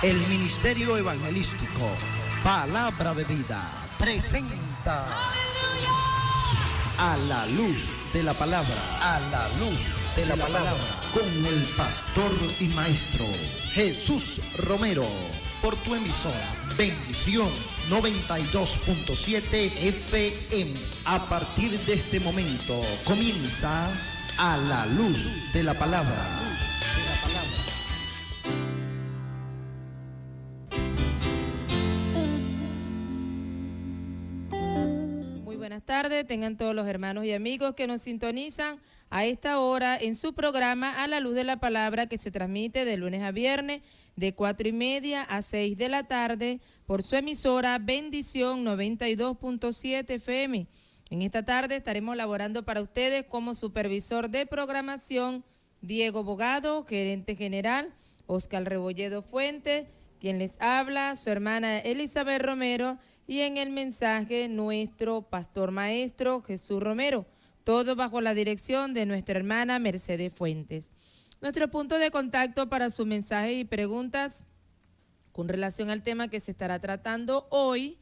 El Ministerio Evangelístico Palabra de Vida presenta A la Luz de la Palabra, a la Luz de la Palabra, con el pastor y maestro Jesús Romero, por tu emisora Bendición 92.7 FM. A partir de este momento comienza A la Luz de la Palabra. Buenas tardes, tengan todos los hermanos y amigos que nos sintonizan a esta hora en su programa A la Luz de la Palabra, que se transmite de lunes a viernes de 4:30 a 6 de la tarde por su emisora Bendición 92.7 FM. En esta tarde estaremos laborando para ustedes como supervisor de programación Diego Bogado, gerente general Oscar Rebolledo Fuentes, quien les habla, su hermana Elizabeth Romero, y en el mensaje nuestro pastor maestro Jesús Romero, todo bajo la dirección de nuestra hermana Mercedes Fuentes. Nuestro punto de contacto para sus mensajes y preguntas con relación al tema que se estará tratando hoy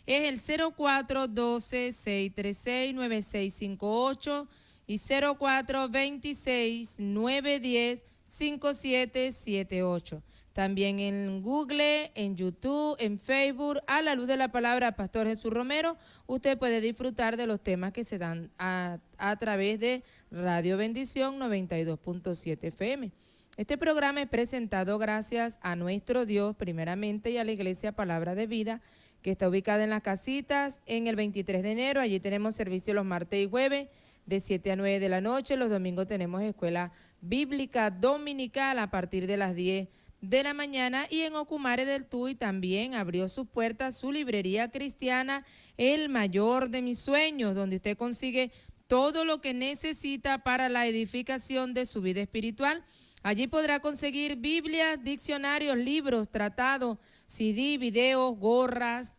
es el 0412-636-9658 y 0426-910-5778. También en Google, en YouTube, en Facebook, A la Luz de la Palabra, Pastor Jesús Romero, usted puede disfrutar de los temas que se dan a través de Radio Bendición 92.7 FM. Este programa es presentado gracias a nuestro Dios, primeramente, y a la Iglesia Palabra de Vida, que está ubicada en Las Casitas, en el 23 de enero. Allí tenemos servicio los martes y jueves, de 7 a 9 de la noche. Los domingos tenemos escuela bíblica dominical a partir de las 10 de la mañana, y en Ocumare del Tuy también abrió sus puertas su librería cristiana El Mayor de Mis Sueños, donde usted consigue todo lo que necesita para la edificación de su vida espiritual. Allí podrá conseguir Biblias, diccionarios, libros, tratados, CD, videos, gorras,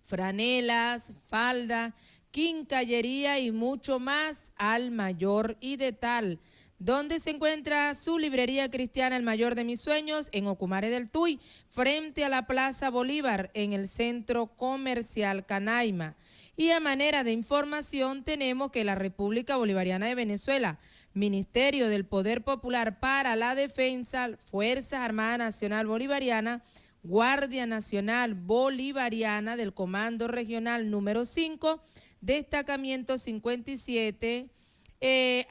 franelas, faldas, quincallería y mucho más al mayor y de tal. ¿Dónde se encuentra su librería cristiana El Mayor de Mis Sueños? En Ocumare del Tuy, frente a la Plaza Bolívar, en el Centro Comercial Canaima. Y a manera de información tenemos que la República Bolivariana de Venezuela, Ministerio del Poder Popular para la Defensa, Fuerzas Armadas Nacional Bolivariana, Guardia Nacional Bolivariana del Comando Regional número 5, Destacamiento 57,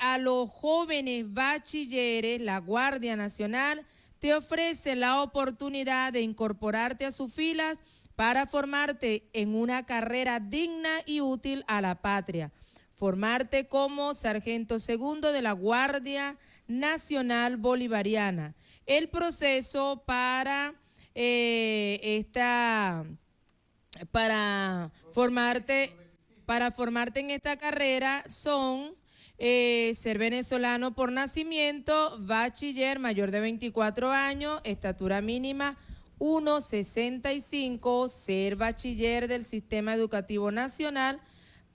a los jóvenes bachilleres, la Guardia Nacional te ofrece la oportunidad de incorporarte a sus filas para formarte en una carrera digna y útil a la patria. Formarte como sargento segundo de la Guardia Nacional Bolivariana. El proceso para formarte en esta carrera son ser venezolano por nacimiento, bachiller mayor de 24 años, estatura mínima 1,65, ser bachiller del Sistema Educativo Nacional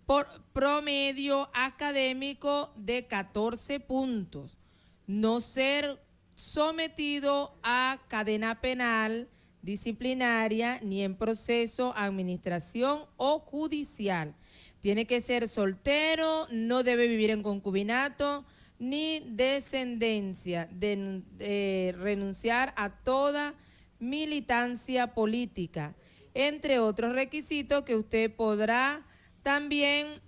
por promedio académico de 14 puntos, no ser sometido a cadena penal, disciplinaria, ni en proceso, administración o judicial. Tiene que ser soltero, no debe vivir en concubinato, ni descendencia, de renunciar a toda militancia política, entre otros requisitos que usted podrá también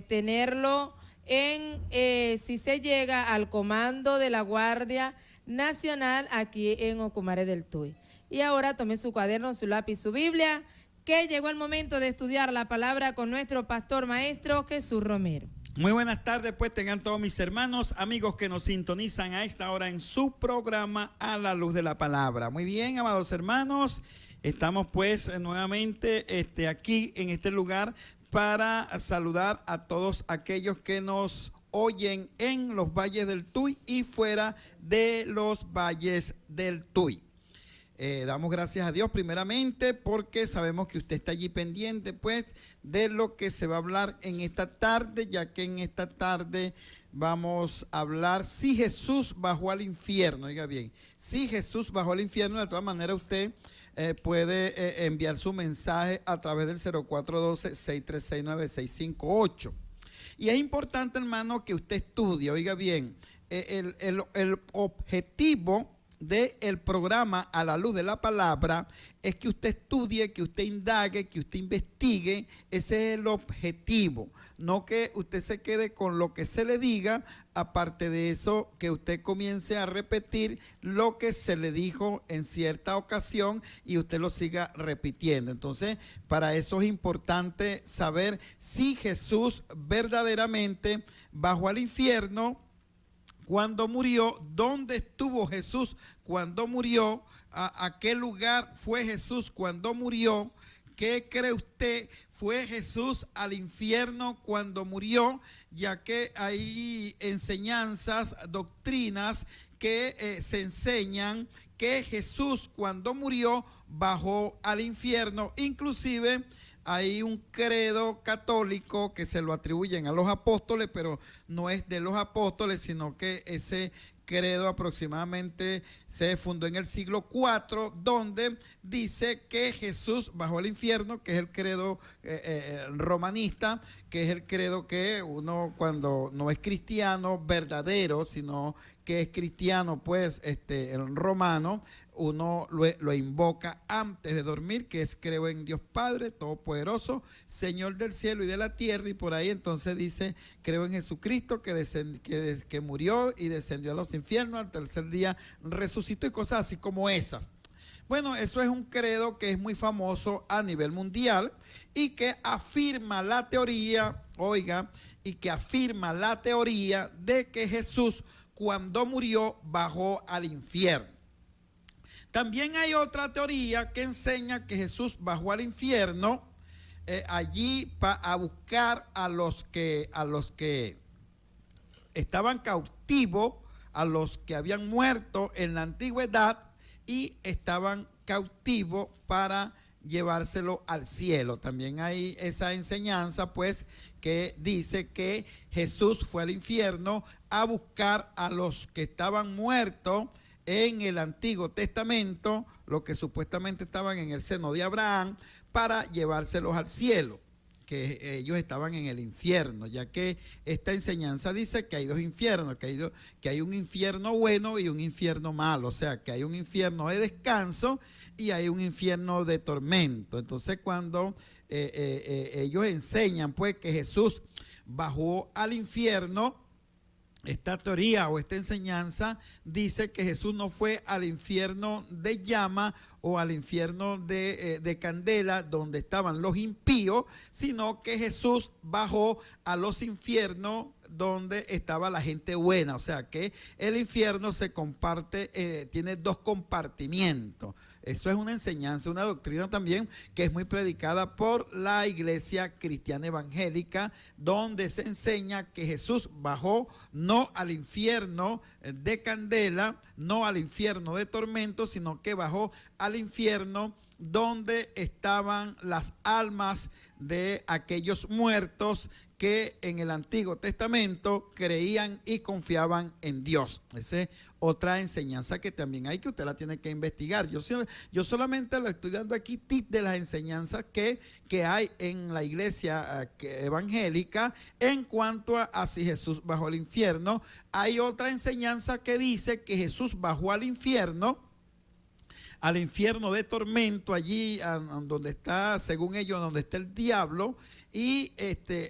tenerlo si se llega al comando de la Guardia Nacional aquí en Ocumare del Tuy. Y ahora tome su cuaderno, su lápiz, su Biblia, que llegó el momento de estudiar la palabra con nuestro pastor maestro Jesús Romero. Muy buenas tardes, pues tengan todos mis hermanos, amigos que nos sintonizan a esta hora en su programa A la Luz de la Palabra. Muy bien, amados hermanos, estamos pues nuevamente aquí en este lugar para saludar a todos aquellos que nos oyen en los valles del Tuy y fuera de los valles del Tuy. Damos gracias a Dios primeramente porque sabemos que usted está allí pendiente pues de lo que se va a hablar en esta tarde, ya que en esta tarde vamos a hablar si Jesús bajó al infierno. Oiga bien, si Jesús bajó al infierno. De todas maneras usted puede enviar su mensaje a través del 0412-636-9658. Y es importante, hermano, que usted estudie. Oiga bien, el objetivo del programa A la Luz de la Palabra es que usted estudie, que usted indague, que usted investigue. Ese es el objetivo, no que usted se quede con lo que se le diga. Aparte de eso, que usted comience a repetir lo que se le dijo en cierta ocasión y usted lo siga repitiendo. Entonces, para eso es importante saber si Jesús verdaderamente bajó al infierno cuando murió, dónde estuvo Jesús cuando murió, a qué lugar fue Jesús cuando murió. ¿Qué cree usted? ¿Fue Jesús al infierno cuando murió? Ya que hay enseñanzas, doctrinas que se enseñan que Jesús cuando murió bajó al infierno. Inclusive hay un credo católico que se lo atribuyen a los apóstoles, pero no es de los apóstoles, sino que ese credo aproximadamente se fundó en el siglo IV, donde dice que Jesús bajó al infierno, que es el credo romanista, que es el credo que uno cuando no es cristiano verdadero, sino que es cristiano pues el romano, uno lo invoca antes de dormir, que es: creo en Dios Padre Todopoderoso, Señor del cielo y de la tierra. Y por ahí entonces dice: creo en Jesucristo que murió y descendió a los infiernos, al tercer día resucitó, y cosas así como esas. Bueno, eso es un credo que es muy famoso a nivel mundial y que afirma la teoría, oiga, y que afirma la teoría de que Jesús cuando murió bajó al infierno. También hay otra teoría que enseña que Jesús bajó al infierno allí a buscar a los que estaban cautivos, a los que habían muerto en la antigüedad y estaban cautivos para llevárselo al cielo. También hay esa enseñanza pues que dice que Jesús fue al infierno a buscar a los que estaban muertos en el Antiguo Testamento, los que supuestamente estaban en el seno de Abraham, para llevárselos al cielo, que ellos estaban en el infierno, ya que esta enseñanza dice que hay dos infiernos, que hay un infierno bueno y un infierno malo. O sea, que hay un infierno de descanso y hay un infierno de tormento. Entonces, cuando ellos enseñan pues que Jesús bajó al infierno, esta teoría o esta enseñanza dice que Jesús no fue al infierno de llama o al infierno de candela donde estaban los impíos, sino que Jesús bajó a los infiernos donde estaba la gente buena. O sea que el infierno se comparte, tiene dos compartimientos. Eso es una enseñanza, una doctrina también que es muy predicada por la iglesia cristiana evangélica, donde se enseña que Jesús bajó no al infierno de candela, no al infierno de tormento, sino que bajó al infierno donde estaban las almas de aquellos muertos que en el Antiguo Testamento creían y confiaban en Dios. Esa es otra enseñanza que también hay, que usted la tiene que investigar. Yo solamente le estoy dando aquí tips de las enseñanzas que hay en la iglesia evangélica en cuanto a si Jesús bajó al infierno. Hay otra enseñanza que dice que Jesús bajó al infierno de tormento, allí donde está, según ellos, donde está el diablo, y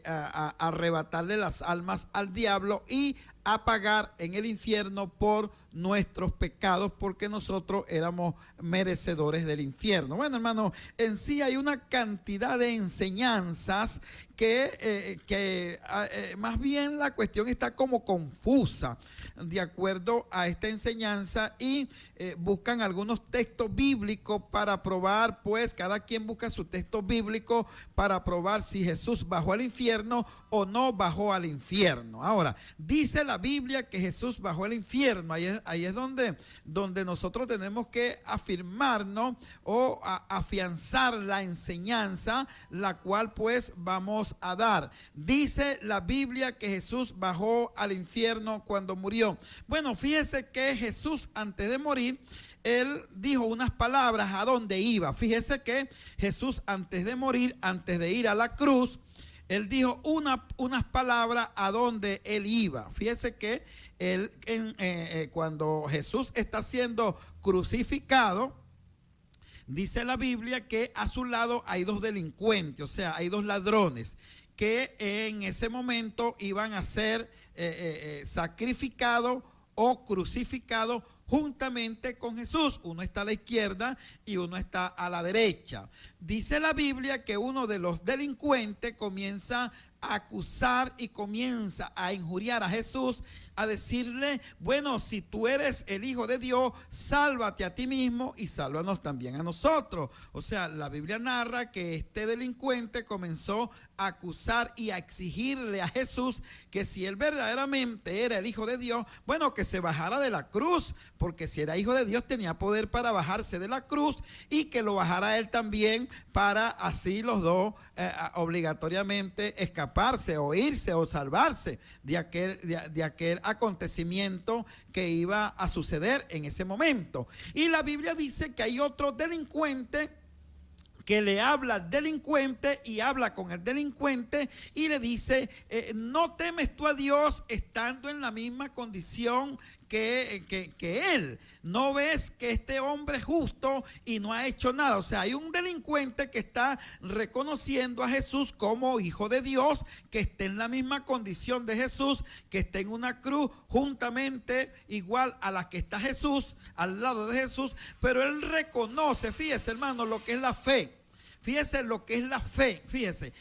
a arrebatarle las almas al diablo y a pagar en el infierno por nuestros pecados, porque nosotros éramos merecedores del infierno. Bueno, hermano, en sí hay una cantidad de enseñanzas que más bien la cuestión está como confusa de acuerdo a esta enseñanza, y buscan algunos textos bíblicos para probar, pues cada quien busca su texto bíblico para probar si Jesús Jesús bajó al infierno o no bajó al infierno. Ahora, dice la Biblia que Jesús bajó al infierno. Ahí es donde nosotros tenemos que afirmarnos o afianzar la enseñanza, la cual pues vamos a dar. Dice la Biblia que Jesús bajó al infierno cuando murió. Bueno, fíjese que Jesús, antes de morir, él dijo unas palabras a dónde iba. Fíjese que Jesús, antes de morir, antes de ir a la cruz, él dijo unas palabras a dónde él iba. Fíjese que él, cuando Jesús está siendo crucificado, dice la Biblia que a su lado hay dos delincuentes, o sea, hay dos ladrones que en ese momento iban a ser sacrificados o crucificados juntamente con Jesús. Uno está a la izquierda y uno está a la derecha. Dice la Biblia que uno de los delincuentes comienza a acusar y comienza a injuriar a Jesús, a decirle: bueno, si tú eres el Hijo de Dios, sálvate a ti mismo y sálvanos también a nosotros. O sea, la Biblia narra que este delincuente comenzó a acusar y a exigirle a Jesús que si él verdaderamente era el Hijo de Dios, bueno, que se bajara de la cruz, porque si era Hijo de Dios tenía poder para bajarse de la cruz, y que lo bajara él también, para así los dos obligatoriamente escaparse o irse o salvarse de aquel acontecimiento que iba a suceder en ese momento. Y la Biblia dice que hay otro delincuente que le habla al delincuente y habla con el delincuente y le dice: ¿no temes tú a Dios estando en la misma condición que él? ¿No ves que este hombre es justo y no ha hecho nada? O sea, hay un delincuente que está reconociendo a Jesús como Hijo de Dios, que está en la misma condición de Jesús, que está en una cruz juntamente igual a la que está Jesús, al lado de Jesús, pero él reconoce, fíjese hermano, lo que es la fe. Fíjese lo que es la fe, fíjese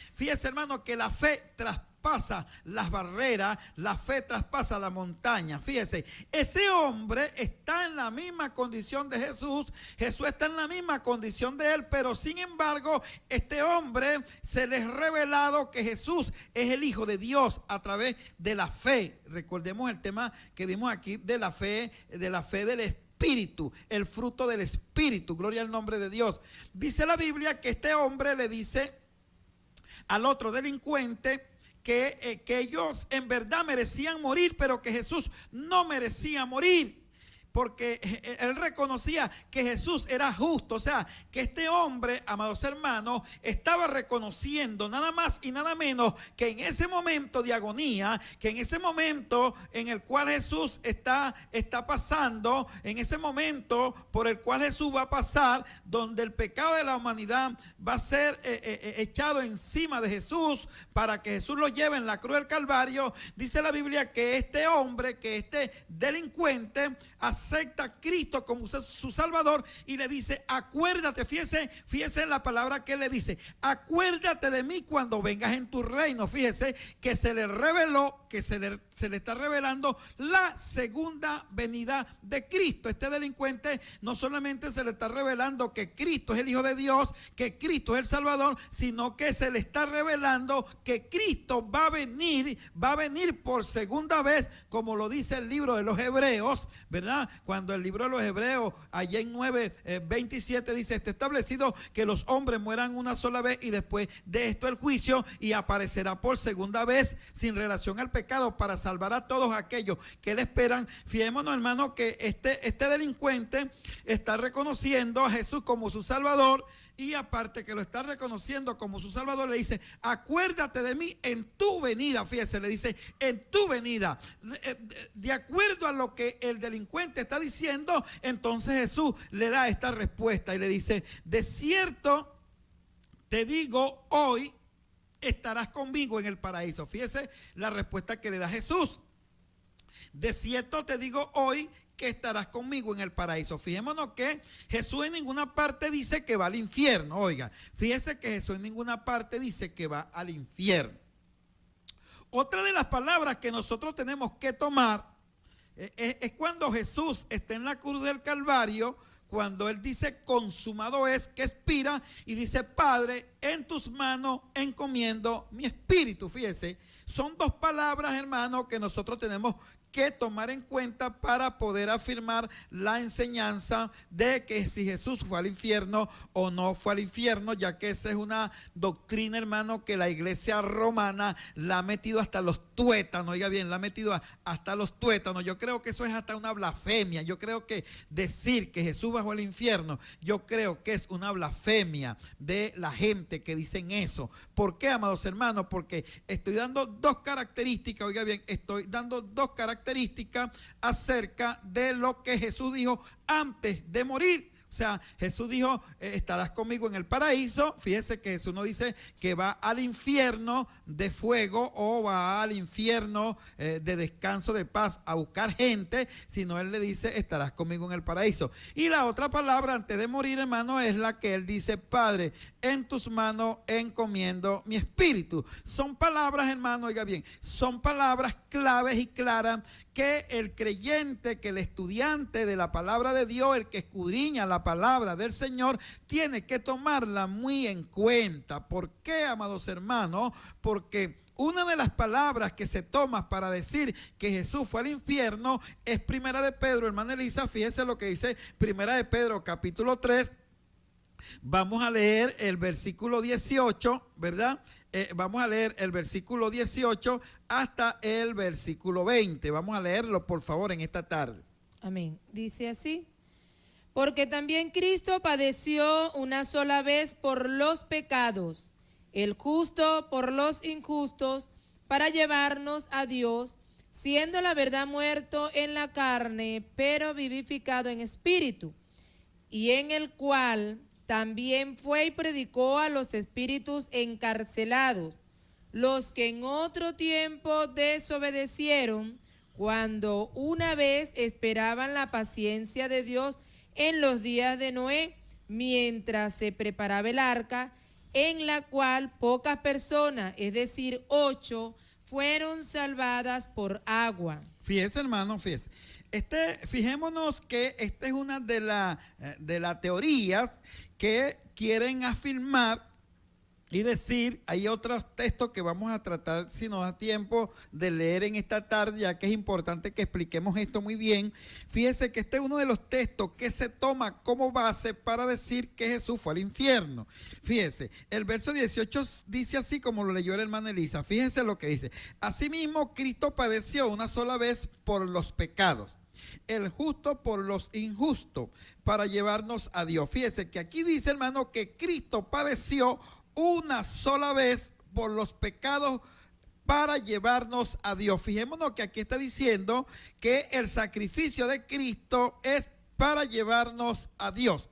hermano, que la fe traspasa las barreras, la fe traspasa la montaña. Fíjese, ese hombre está en la misma condición de Jesús, Jesús está en la misma condición de él, pero sin embargo, este hombre se le ha revelado que Jesús es el Hijo de Dios a través de la fe. Recordemos el tema que vimos aquí de la fe del Espíritu, el fruto del Espíritu. Gloria al nombre de Dios. Dice la Biblia que este hombre le dice al otro delincuente que ellos en verdad merecían morir, pero que Jesús no merecía morir, porque él reconocía que Jesús era justo. O sea, que este hombre, amados hermanos, estaba reconociendo nada más y nada menos que en ese momento de agonía, que en ese momento en el cual Jesús está pasando, en ese momento por el cual Jesús va a pasar, donde el pecado de la humanidad va a ser echado encima de Jesús para que Jesús lo lleve en la cruz del Calvario. Dice la Biblia que este hombre, que este delincuente, acepta a Cristo como su Salvador y le dice: acuérdate, fíjese en la palabra que le dice: acuérdate de mí cuando vengas en tu reino. Fíjese que se le reveló, que se le está revelando la segunda venida de Cristo. Este delincuente no solamente se le está revelando que Cristo es el Hijo de Dios, que Cristo es el Salvador, sino que se le está revelando que Cristo va a venir por segunda vez, como lo dice el libro de los Hebreos, ¿verdad? Cuando el libro de los Hebreos, allá en 9:27 dice: está establecido que los hombres mueran una sola vez y después de esto el juicio, y aparecerá por segunda vez sin relación al pecado para salvar a todos aquellos que le esperan. Fijémonos, hermano, que este delincuente está reconociendo a Jesús como su Salvador, y aparte que lo está reconociendo como su Salvador, le dice: acuérdate de mí en tu venida. Fíjese, le dice: en tu venida. De acuerdo a lo que el delincuente está diciendo, entonces Jesús le da esta respuesta y le dice: de cierto te digo, hoy estarás conmigo en el paraíso. Fíjese la respuesta que le da Jesús: de cierto te digo hoy que estarás conmigo en el paraíso. Fijémonos que Jesús en ninguna parte dice que va al infierno. Oiga, fíjese que Jesús en ninguna parte dice que va al infierno. Otra de las palabras que nosotros tenemos que tomar es cuando Jesús está en la cruz del Calvario, cuando él dice consumado es, que expira, y dice: Padre, en tus manos encomiendo mi espíritu. Fíjese, son dos palabras, hermano, que nosotros tenemos que tomar en cuenta para poder afirmar la enseñanza de que si Jesús fue al infierno o no fue al infierno, ya que esa es una doctrina, hermano, que la iglesia romana la ha metido hasta los tuétanos. Oiga bien, la ha metido hasta los tuétanos. Yo creo que eso es hasta una blasfemia. Yo creo que decir que Jesús bajó al infierno, yo creo que es una blasfemia de la gente que dicen eso. ¿Por qué, amados hermanos? Porque estoy dando dos características, oiga bien, estoy dando dos características acerca de lo que Jesús dijo antes de morir. O sea, Jesús dijo: estarás conmigo en el paraíso. Fíjese que Jesús no dice que va al infierno de fuego o va al infierno de descanso, de paz, a buscar gente, sino él le dice: estarás conmigo en el paraíso. Y la otra palabra antes de morir, hermano, es la que él dice: Padre, en tus manos encomiendo mi espíritu. Son palabras, hermano, oiga bien, son palabras claves y claras que el creyente, que el estudiante de la palabra de Dios, el que escudriña la palabra del Señor, tiene que tomarla muy en cuenta. ¿Por qué, amados hermanos? Porque una de las palabras que se toma para decir que Jesús fue al infierno es Primera de Pedro, hermana Elisa. Fíjese lo que dice Primera de Pedro, capítulo 3. Vamos a leer el versículo 18, ¿verdad? Vamos a leer el versículo 18 hasta el versículo 20. Vamos a leerlo, por favor, en esta tarde. Amén. Dice así: porque también Cristo padeció una sola vez por los pecados, el justo por los injustos, para llevarnos a Dios, siendo la verdad muerto en la carne, pero vivificado en espíritu, y en el cual también fue y predicó a los espíritus encarcelados, los que en otro tiempo desobedecieron, cuando una vez esperaban la paciencia de Dios en los días de Noé, mientras se preparaba el arca, en la cual pocas personas, es decir, 8, fueron salvadas por agua. Fíjese, hermano, fíjese. Fijémonos que esta es una de las teorías que quieren afirmar y decir. Hay otros textos que vamos a tratar, si nos da tiempo, de leer en esta tarde, ya que es importante que expliquemos esto muy bien. Fíjese que este es uno de los textos que se toma como base para decir que Jesús fue al infierno. Fíjese, el verso 18 dice así como lo leyó el hermano Elisa. Fíjese lo que dice: asimismo, Cristo padeció una sola vez por los pecados, el justo por los injustos, para llevarnos a Dios. Fíjese que aquí dice, hermano, que Cristo padeció una sola vez por los pecados para llevarnos a Dios. Fijémonos que aquí está diciendo que el sacrificio de Cristo es para llevarnos a Dios.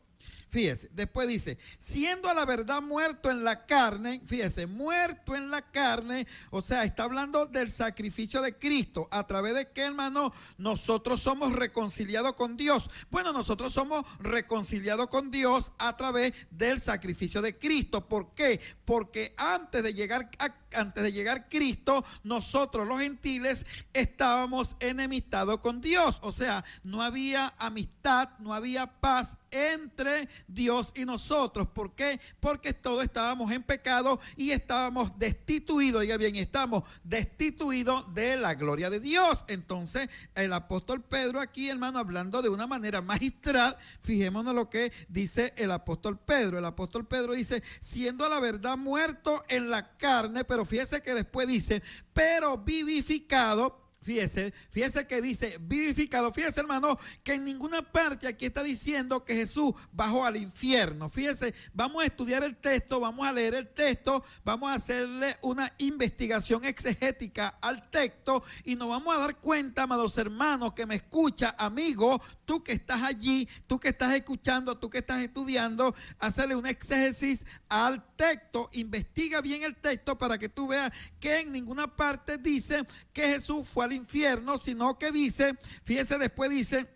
Fíjese, después dice: siendo a la verdad muerto en la carne. Fíjese, muerto en la carne, o sea, está hablando del sacrificio de Cristo. ¿A través de qué, hermano? Nosotros somos reconciliados con Dios. Bueno, nosotros somos reconciliados con Dios a través del sacrificio de Cristo. ¿Por qué? Porque antes de llegar Cristo, nosotros los gentiles estábamos enemistados con Dios. O sea, no había amistad, no había paz entre Dios y nosotros. ¿Por qué? Porque todos estábamos en pecado y estábamos destituidos. Oiga bien, estamos destituidos de la gloria de Dios. Entonces, el apóstol Pedro aquí, hermano, hablando de una manera magistral, fijémonos lo que dice el apóstol Pedro. El apóstol Pedro dice: siendo a la verdad muerto en la carne, pero fíjese que después dice: pero vivificado. Fíjese que dice vivificado. Fíjese, hermano, que en ninguna parte aquí está diciendo que Jesús bajó al infierno. Fíjese, vamos a estudiar el texto, vamos a leer el texto, vamos a hacerle una investigación exegética al texto y nos vamos a dar cuenta, amados hermanos, que me escucha, amigo, tú que estás allí, tú que estás escuchando, tú que estás estudiando, hacerle un exégesis al texto. Investiga bien el texto para que tú veas que en ninguna parte dice que Jesús fue al infierno, sino que dice, fíjese, después dice: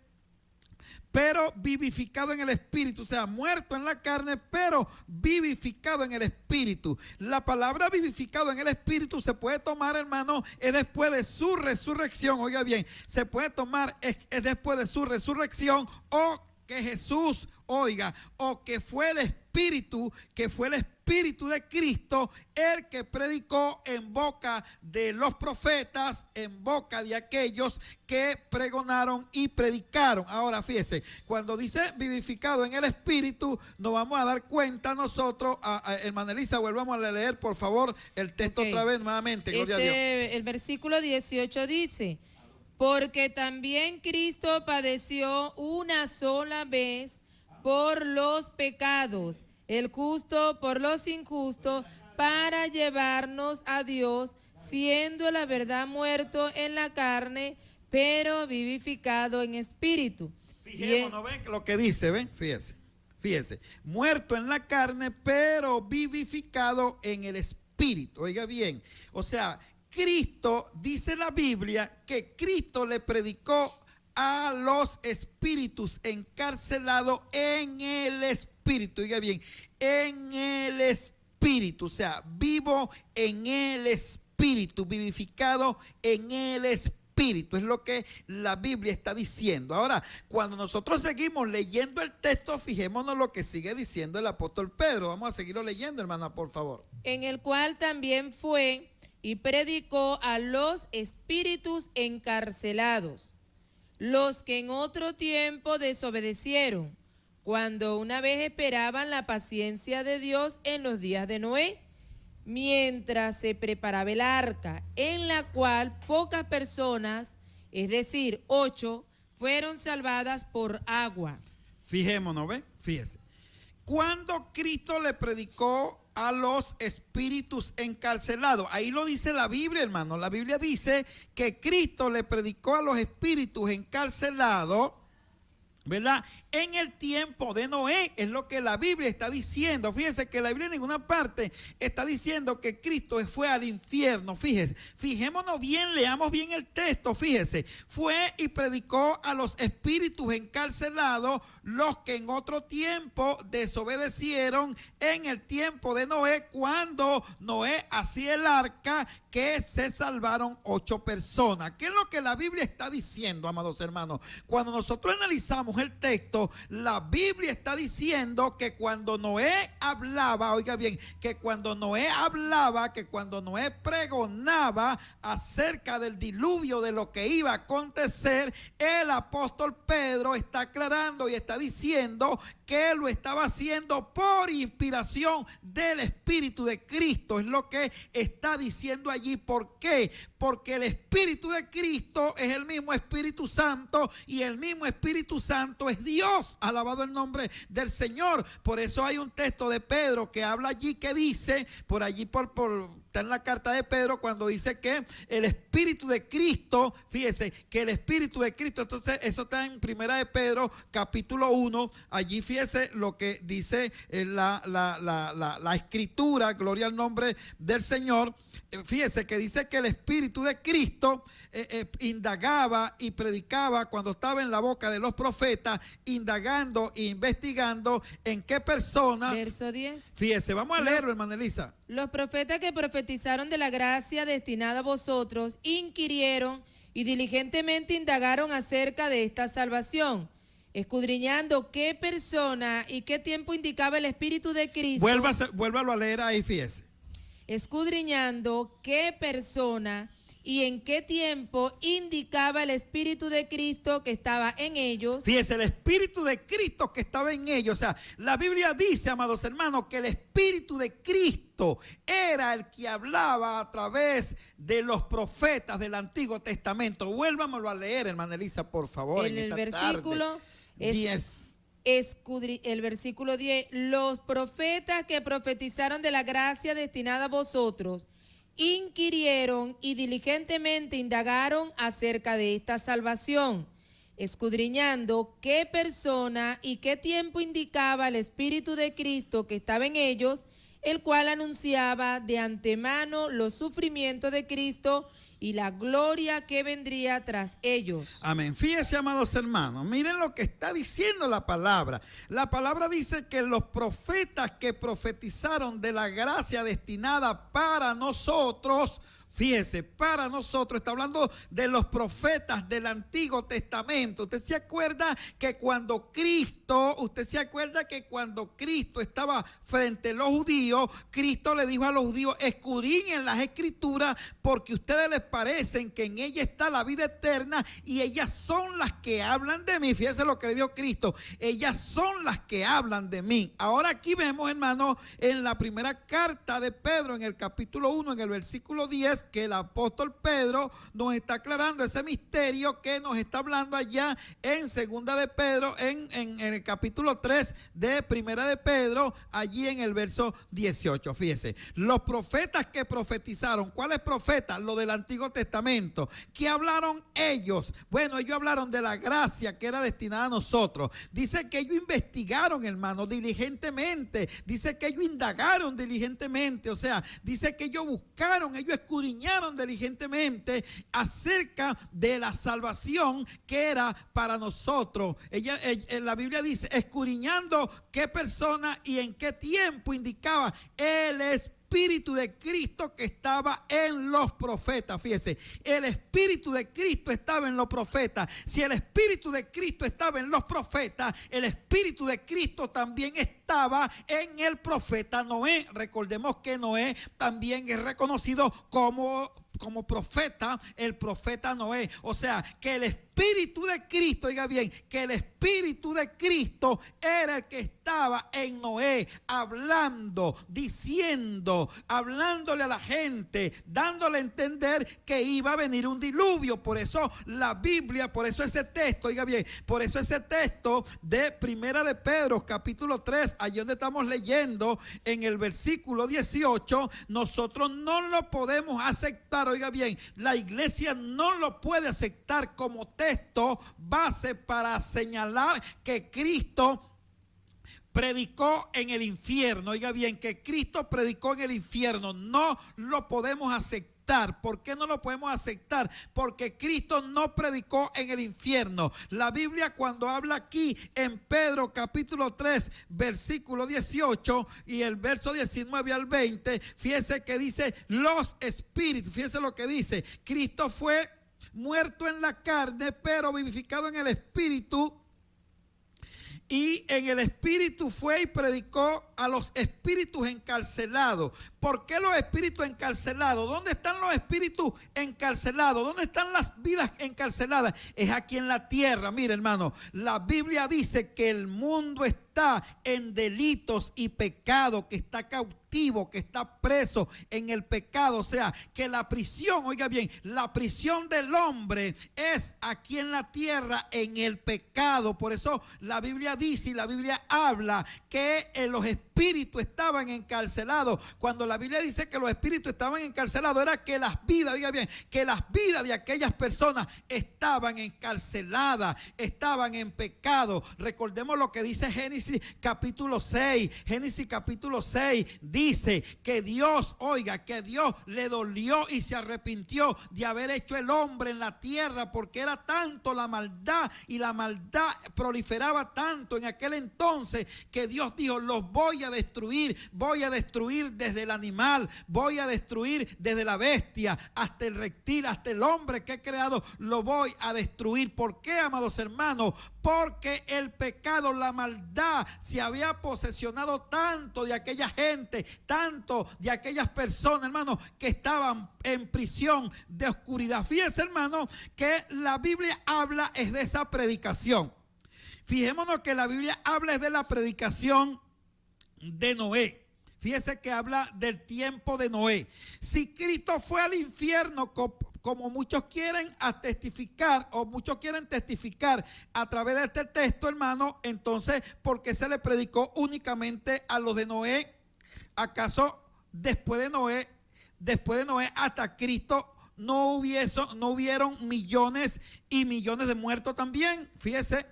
pero vivificado en el espíritu. O sea, muerto en la carne, pero vivificado en el espíritu. La palabra vivificado en el espíritu se puede tomar, hermano, es después de su resurrección. Oiga bien, se puede tomar es después de su resurrección o que Jesús, oiga, o que fue el Espíritu de Cristo, el que predicó en boca de los profetas, en boca de aquellos que pregonaron y predicaron. Ahora fíjese, cuando dice vivificado en el Espíritu, nos vamos a dar cuenta nosotros, hermana Elisa, volvamos a leer por favor el texto otra vez nuevamente, gloria a Dios. El versículo 18 dice: porque también Cristo padeció una sola vez por los pecados, el justo por los injustos, para llevarnos a Dios, siendo la verdad muerto en la carne, pero vivificado en espíritu. Fijémonos, ven lo que dice, ven, fíjese, muerto en la carne, pero vivificado en el espíritu. Oiga bien, o sea, Cristo, dice la Biblia, que Cristo le predicó a los espíritus encarcelados en el espíritu. Oiga bien, en el espíritu, o sea, vivo en el espíritu, vivificado en el espíritu. Es lo que la Biblia está diciendo. Ahora, cuando nosotros seguimos leyendo el texto, fijémonos lo que sigue diciendo el apóstol Pedro. Vamos a seguirlo leyendo, hermana, por favor. En el cual también fue y predicó a los espíritus encarcelados, los que en otro tiempo desobedecieron, cuando una vez esperaban la paciencia de Dios en los días de Noé, mientras se preparaba el arca, en la cual pocas personas, es decir, 8, fueron salvadas por agua. Fijémonos, ¿ven? Fíjese. Cuando Cristo le predicó a los espíritus encarcelados, ahí lo dice la Biblia, hermano. La Biblia dice que Cristo le predicó a los espíritus encarcelados, ¿verdad? En el tiempo de Noé, es lo que la Biblia está diciendo. Fíjese que la Biblia en ninguna parte está diciendo que Cristo fue al infierno. Fíjese, fijémonos bien, leamos bien el texto. Fíjese, fue y predicó a los espíritus encarcelados, los que en otro tiempo desobedecieron en el tiempo de Noé, cuando Noé hacía el arca, que se salvaron 8 personas. ¿Qué es lo que la Biblia está diciendo, amados hermanos? Cuando nosotros analizamos el texto, la Biblia está diciendo que cuando Noé hablaba, oiga bien, que cuando Noé pregonaba acerca del diluvio, de lo que iba a acontecer, el apóstol Pedro está aclarando y está diciendo que lo estaba haciendo por inspiración del Espíritu de Cristo. Es lo que está diciendo allí. ¿Por qué? Porque el Espíritu de Cristo es el mismo Espíritu Santo, y el mismo Espíritu Santo es Dios. Alabado el nombre del Señor. Por eso hay un texto de Pedro que habla allí, que dice, por allí está en la carta de Pedro, cuando dice que el Espíritu de Cristo, fíjese, que el Espíritu de Cristo, entonces eso está en primera de Pedro, capítulo 1, allí fíjese lo que dice la Escritura, gloria al nombre del Señor. Fíjese que dice que el Espíritu de Cristo indagaba y predicaba cuando estaba en la boca de los profetas, indagando e investigando en qué persona. Verso 10. Fíjese, vamos a leerlo, hermana Elisa. Los profetas que profetizaron de la gracia destinada a vosotros inquirieron y diligentemente indagaron acerca de esta salvación, escudriñando qué persona y qué tiempo indicaba el Espíritu de Cristo. Vuélvalo a leer ahí, fíjese. Escudriñando qué persona y en qué tiempo indicaba el Espíritu de Cristo que estaba en ellos. Fíjese, el Espíritu de Cristo que estaba en ellos. O sea, la Biblia dice, amados hermanos, que el Espíritu de Cristo era el que hablaba a través de los profetas del Antiguo Testamento. Vuélvamelo a leer, hermana Elisa, por favor. El versículo 10. El versículo 10, los profetas que profetizaron de la gracia destinada a vosotros inquirieron y diligentemente indagaron acerca de esta salvación, escudriñando qué persona y qué tiempo indicaba el Espíritu de Cristo que estaba en ellos, el cual anunciaba de antemano los sufrimientos de Cristo y la gloria que vendría tras ellos. Amén. Fíjense, amados hermanos, miren lo que está diciendo la palabra. La palabra dice que los profetas que profetizaron de la gracia destinada para nosotros Fíjese, para nosotros, está hablando de los profetas del Antiguo Testamento. Usted se acuerda que cuando Cristo estaba frente a los judíos, Cristo le dijo a los judíos: escudriñen las Escrituras, porque a ustedes les parecen que en ella está la vida eterna y ellas son las que hablan de mí. Fíjese lo que le dijo Cristo: ellas son las que hablan de mí. Ahora aquí vemos, hermano, en la primera carta de Pedro, en el capítulo 1, en el versículo 10, que el apóstol Pedro nos está aclarando ese misterio que nos está hablando allá en segunda de Pedro, en el capítulo 3 de primera de Pedro, allí en el verso 18. Fíjese, los profetas que profetizaron, ¿cuáles profetas? Los del Antiguo Testamento. ¿Qué hablaron ellos? Bueno, ellos hablaron de la gracia que era destinada a nosotros. Dice que ellos investigaron, hermano, diligentemente. Dice que ellos indagaron diligentemente. O sea, dice que ellos buscaron, ellos escudriñaron diligentemente acerca de la salvación que era para nosotros. La Biblia dice: escudriñando qué persona y en qué tiempo, indicaba el Espíritu de Cristo que estaba en los profetas. Fíjese, el Espíritu de Cristo estaba en los profetas. Si el Espíritu de Cristo estaba en los profetas, el Espíritu de Cristo también estaba en el profeta Noé. Recordemos que Noé también es reconocido como profeta, el profeta Noé. O sea, que el Espíritu de Cristo, oiga bien, que el Espíritu de Cristo era el que estaba en Noé, hablando, diciendo, hablándole a la gente, dándole a entender que iba a venir un diluvio. Por eso la Biblia, por eso ese texto, oiga bien, por eso ese texto de primera de Pedro, capítulo 3, allí donde estamos leyendo, en el versículo 18, nosotros no lo podemos aceptar. Oiga bien, la iglesia no lo puede aceptar como texto base para señalar que Cristo predicó en el infierno. Oiga bien, que Cristo predicó en el infierno. No lo podemos aceptar. ¿Por qué no lo podemos aceptar? Porque Cristo no predicó en el infierno. La Biblia, cuando habla aquí en Pedro capítulo 3 versículo 18 y el verso 19 al 20, fíjese que dice los espíritus. Fíjese lo que dice: Cristo fue muerto en la carne, pero vivificado en el espíritu. Y en el espíritu fue y predicó a los espíritus encarcelados. ¿Por qué los espíritus encarcelados? ¿Dónde están los espíritus encarcelados? ¿Dónde están las vidas encarceladas? Es aquí en la tierra. Mire, hermano, la Biblia dice que el mundo está en delitos y pecado, que está cautivo, que está preso en el pecado. O sea, que la prisión, oiga bien, la prisión del hombre es aquí en la tierra en el pecado. Por eso la Biblia dice y la Biblia habla que los espíritus estaban encarcelados. Cuando la Biblia dice que los espíritus estaban encarcelados, era que las vidas, oiga bien, que las vidas de aquellas personas estaban encarceladas, estaban en pecado. Recordemos lo que dice Génesis capítulo 6. Génesis capítulo 6 dice que Dios, oiga, que Dios le dolió y se arrepintió de haber hecho el hombre en la tierra, porque era tanto la maldad y la maldad proliferaba tanto en aquel entonces que Dios dijo: los voy a destruir desde el animal, voy a destruir desde la bestia hasta el reptil, hasta el hombre que he creado, lo voy a destruir. ¿Por qué, amados hermanos? Porque el pecado, la maldad se había posesionado tanto de aquella gente, tanto de aquellas personas, hermano, que estaban en prisión de oscuridad. Fíjense, hermano, que la Biblia habla es de esa predicación. Fijémonos que la Biblia habla es de la predicación de Noé. Fíjese que habla del tiempo de Noé. Si Cristo fue al infierno, como muchos quieren testificar, o muchos quieren testificar a través de este texto, hermano, entonces, ¿por qué se le predicó únicamente a los de Noé? ¿Acaso después de Noé hasta Cristo no hubieron millones y millones de muertos también? Fíjese,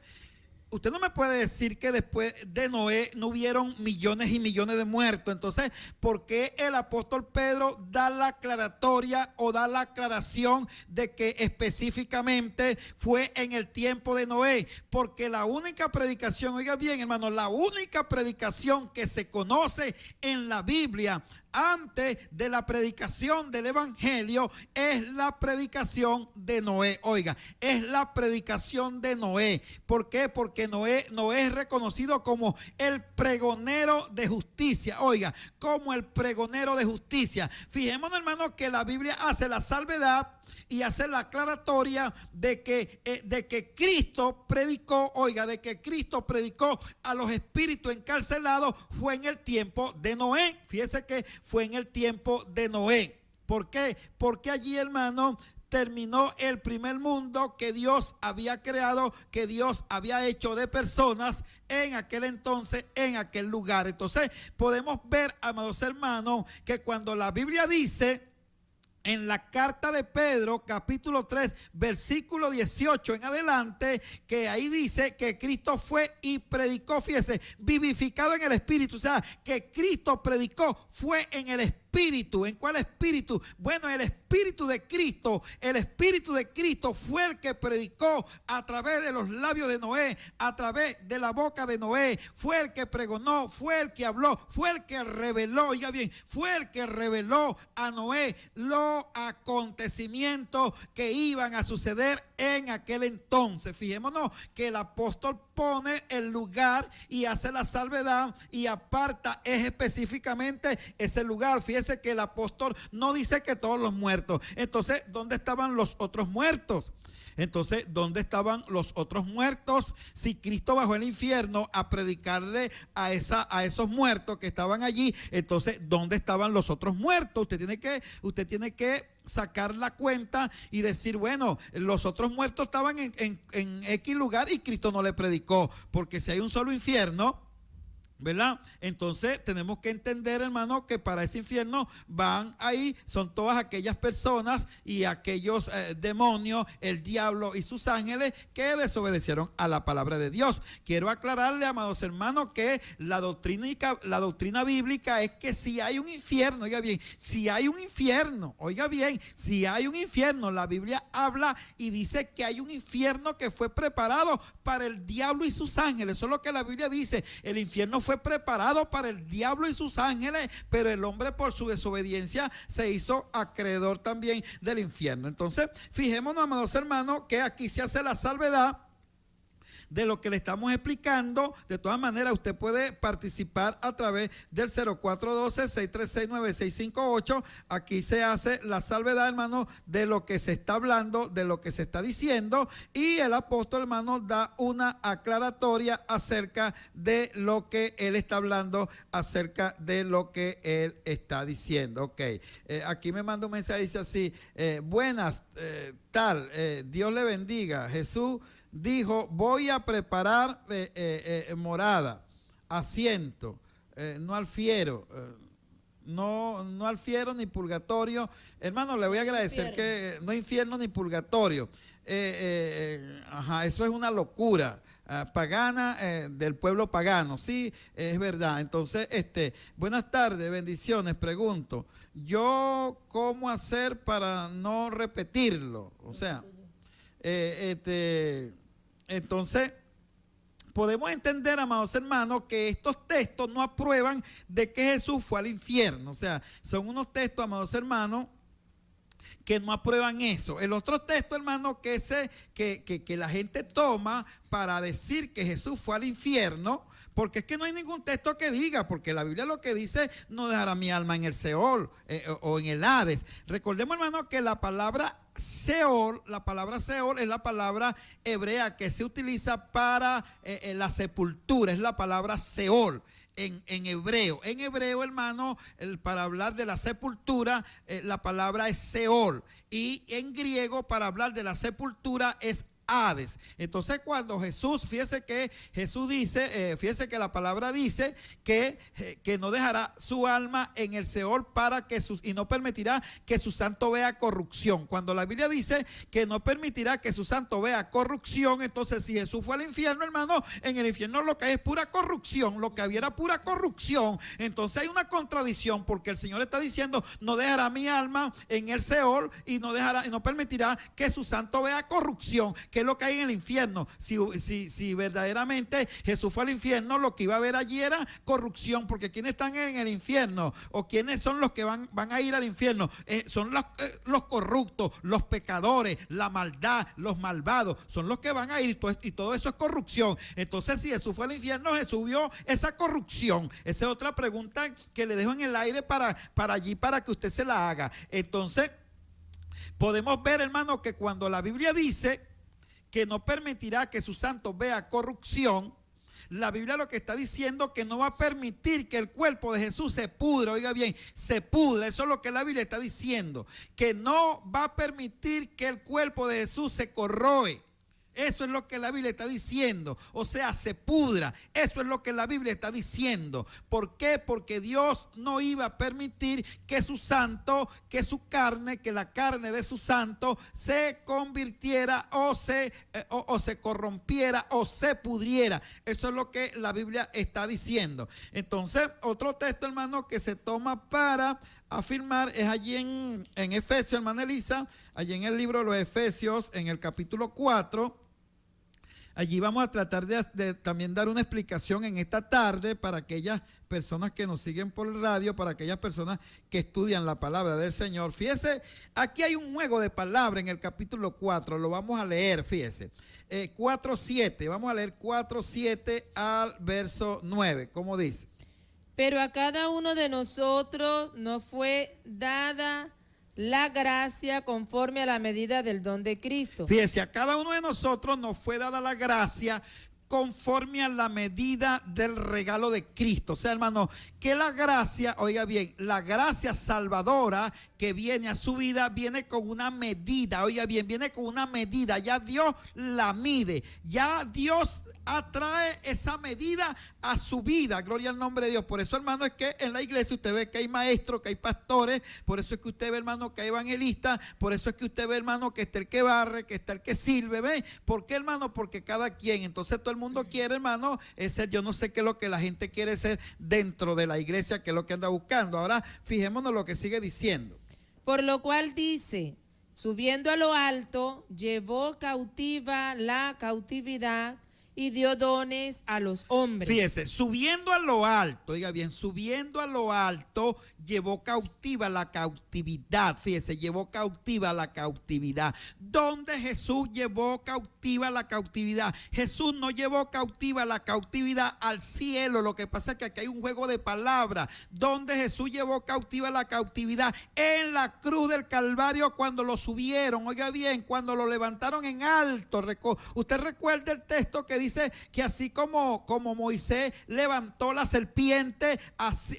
usted no me puede decir que después de Noé no hubieron millones y millones de muertos. Entonces, ¿por qué el apóstol Pedro da la aclaratoria o da la aclaración de que específicamente fue en el tiempo de Noé? Porque la única predicación, oiga bien, hermano, la única predicación que se conoce en la Biblia antes de la predicación del evangelio es la predicación de Noé. Oiga, es la predicación de Noé. ¿Por qué? Porque Noé es reconocido como el pregonero de justicia. Oiga, como el pregonero de justicia. Fijémonos, hermano, que la Biblia hace la salvedad y hace la aclaratoria de que Cristo predicó, oiga, de que Cristo predicó a los espíritus encarcelados fue en el tiempo de Noé. Fíjese que fue en el tiempo de Noé. ¿Por qué? Porque allí, hermano, terminó el primer mundo que Dios había creado, que Dios había hecho de personas en aquel entonces, en aquel lugar. Entonces podemos ver, amados hermanos, que cuando la Biblia dice en la carta de Pedro, capítulo 3, versículo 18 en adelante, que ahí dice que Cristo fue y predicó, fíjese, vivificado en el Espíritu. O sea, que Cristo predicó, fue en el Espíritu. ¿En cuál espíritu? Bueno, el Espíritu de Cristo. El Espíritu de Cristo fue el que predicó a través de los labios de Noé, a través de la boca de Noé. Fue el que pregonó, fue el que habló, fue el que reveló, oiga bien, fue el que reveló a Noé los acontecimientos que iban a suceder en aquel entonces. Fijémonos que el apóstol pone el lugar y hace la salvedad y aparta específicamente ese lugar. Fíjese que el apóstol no dice que todos los muertos. Entonces, ¿dónde estaban los otros muertos? Entonces, ¿dónde estaban los otros muertos? Si Cristo bajó al infierno a predicarle a esos muertos que estaban allí, entonces, ¿dónde estaban los otros muertos? Usted tiene que sacar la cuenta y decir, bueno, los otros muertos estaban en X lugar y Cristo no le predicó, porque si hay un solo infierno, ¿verdad? Entonces tenemos que entender, hermano, que para ese infierno van ahí, son todas aquellas personas y aquellos demonios, el diablo y sus ángeles que desobedecieron a la palabra de Dios. Quiero aclararle, amados hermanos, que la doctrina bíblica es que si hay un infierno, oiga bien, si hay un infierno, oiga bien, si hay un infierno, la Biblia habla y dice que hay un infierno que fue preparado para el diablo y sus ángeles. Eso es lo que la Biblia dice. El infierno fue preparado para el diablo y sus ángeles, pero el hombre por su desobediencia se hizo acreedor también del infierno. Entonces, fijémonos, amados hermanos, que aquí se hace la salvedad de lo que le estamos explicando. De todas maneras, usted puede participar a través del 0412-636-9658. Aquí se hace la salvedad, hermano, de lo que se está hablando, de lo que se está diciendo, y el apóstol, hermano, da una aclaratoria acerca de lo que él está hablando, acerca de lo que él está diciendo. Ok, aquí me manda un mensaje, dice así, buenas, Dios le bendiga. Jesús dijo, voy a preparar morada, asiento, no al fiero, no al fiero ni purgatorio. Hermano, le voy a agradecer que no infierno ni purgatorio. Eso es una locura pagana del pueblo pagano. Sí, es verdad. Entonces, buenas tardes, bendiciones. Pregunto, ¿yo cómo hacer para no repetirlo? O sea, entonces, podemos entender, amados hermanos, que estos textos no aprueban de que Jesús fue al infierno. O sea, son unos textos, amados hermanos, que no aprueban eso. El otro texto, hermano, que la gente toma para decir que Jesús fue al infierno, porque es que no hay ningún texto que diga, porque la Biblia lo que dice, no dejará mi alma en el Seol o en el Hades. Recordemos, hermano, que la palabra Seol es la palabra hebrea que se utiliza para la sepultura, es la palabra Seol. En hebreo. En hebreo, hermano, para hablar de la sepultura, la palabra es Seol. Y en griego, para hablar de la sepultura, es Hades. Entonces cuando Jesús, fíjese que Jesús dice, fíjese que la palabra dice que no dejará su alma en el Seol y no permitirá que su santo vea corrupción. Cuando la Biblia dice que no permitirá que su santo vea corrupción, entonces si Jesús fue al infierno, hermano, en el infierno lo que hay es pura corrupción, lo que había era pura corrupción. Entonces hay una contradicción, porque el Señor está diciendo, no dejará mi alma en el Seol y no permitirá que su santo vea corrupción, que es lo que hay en el infierno. Si verdaderamente Jesús fue al infierno, lo que iba a haber allí era corrupción, porque quienes están en el infierno o quienes son los que van a ir al infierno, son los corruptos, los pecadores, la maldad, los malvados, son los que van a ir, y todo eso es corrupción. Entonces si Jesús fue al infierno, Jesús vio esa corrupción. Esa es otra pregunta que le dejo en el aire para allí, para que usted se la haga. Entonces podemos ver, hermano, que cuando la Biblia dice que no permitirá que sus santos vea corrupción, la Biblia lo que está diciendo que no va a permitir que el cuerpo de Jesús se pudra. Oiga bien, se pudra. Eso es lo que la Biblia está diciendo, que no va a permitir que el cuerpo de Jesús se corroe. Eso es lo que la Biblia está diciendo. O sea, se pudra. Eso es lo que la Biblia está diciendo. ¿Por qué? Porque Dios no iba a permitir que su santo, que su carne, que la carne de su santo se convirtiera o se corrompiera o se pudriera. Eso es lo que la Biblia está diciendo. Entonces, otro texto, hermano, que se toma para afirmar es allí en Efesios, hermana Elisa, allí en el libro de los Efesios, en el capítulo 4. Allí vamos a tratar de también dar una explicación en esta tarde para aquellas personas que nos siguen por el radio, para aquellas personas que estudian la palabra del Señor. Fíjese, aquí hay un juego de palabras en el capítulo 4, lo vamos a leer, fíjese. 4:7, vamos a leer 4:7 al verso 9, ¿cómo dice? Pero a cada uno de nosotros nos fue dada la gracia conforme a la medida del don de Cristo. Fíjese, a cada uno de nosotros nos fue dada la gracia conforme a la medida del regalo de Cristo. O sea, hermano, que la gracia, oiga bien, la gracia salvadora que viene a su vida viene con una medida. Oiga bien, viene con una medida. Ya Dios la mide. Ya Dios atrae esa medida a su vida. Gloria al nombre de Dios. Por eso, hermano, es que en la iglesia usted ve que hay maestros, que hay pastores. Por eso es que usted ve, hermano, que hay evangelistas. Por eso es que usted ve, hermano, que está el que barre, que está el que sirve. ¿Ve? ¿Por qué, hermano? Porque cada quien, entonces todo el mundo quiere, hermano, ser, yo no sé qué es lo que la gente quiere ser dentro de la iglesia, que es lo que anda buscando. Ahora, fijémonos lo que sigue diciendo. Por lo cual dice, subiendo a lo alto, llevó cautiva la cautividad y dio dones a los hombres. Fíjese, subiendo a lo alto, oiga bien, subiendo a lo alto, llevó cautiva la cautividad. Fíjese, llevó cautiva la cautividad. ¿Dónde Jesús llevó cautiva la cautividad? Jesús no llevó cautiva la cautividad al cielo. Lo que pasa es que aquí hay un juego de palabras. ¿Dónde Jesús llevó cautiva la cautividad? En la cruz del Calvario, cuando lo subieron. Oiga bien, cuando lo levantaron en alto. Usted recuerda el texto que dice que así como Moisés levantó la serpiente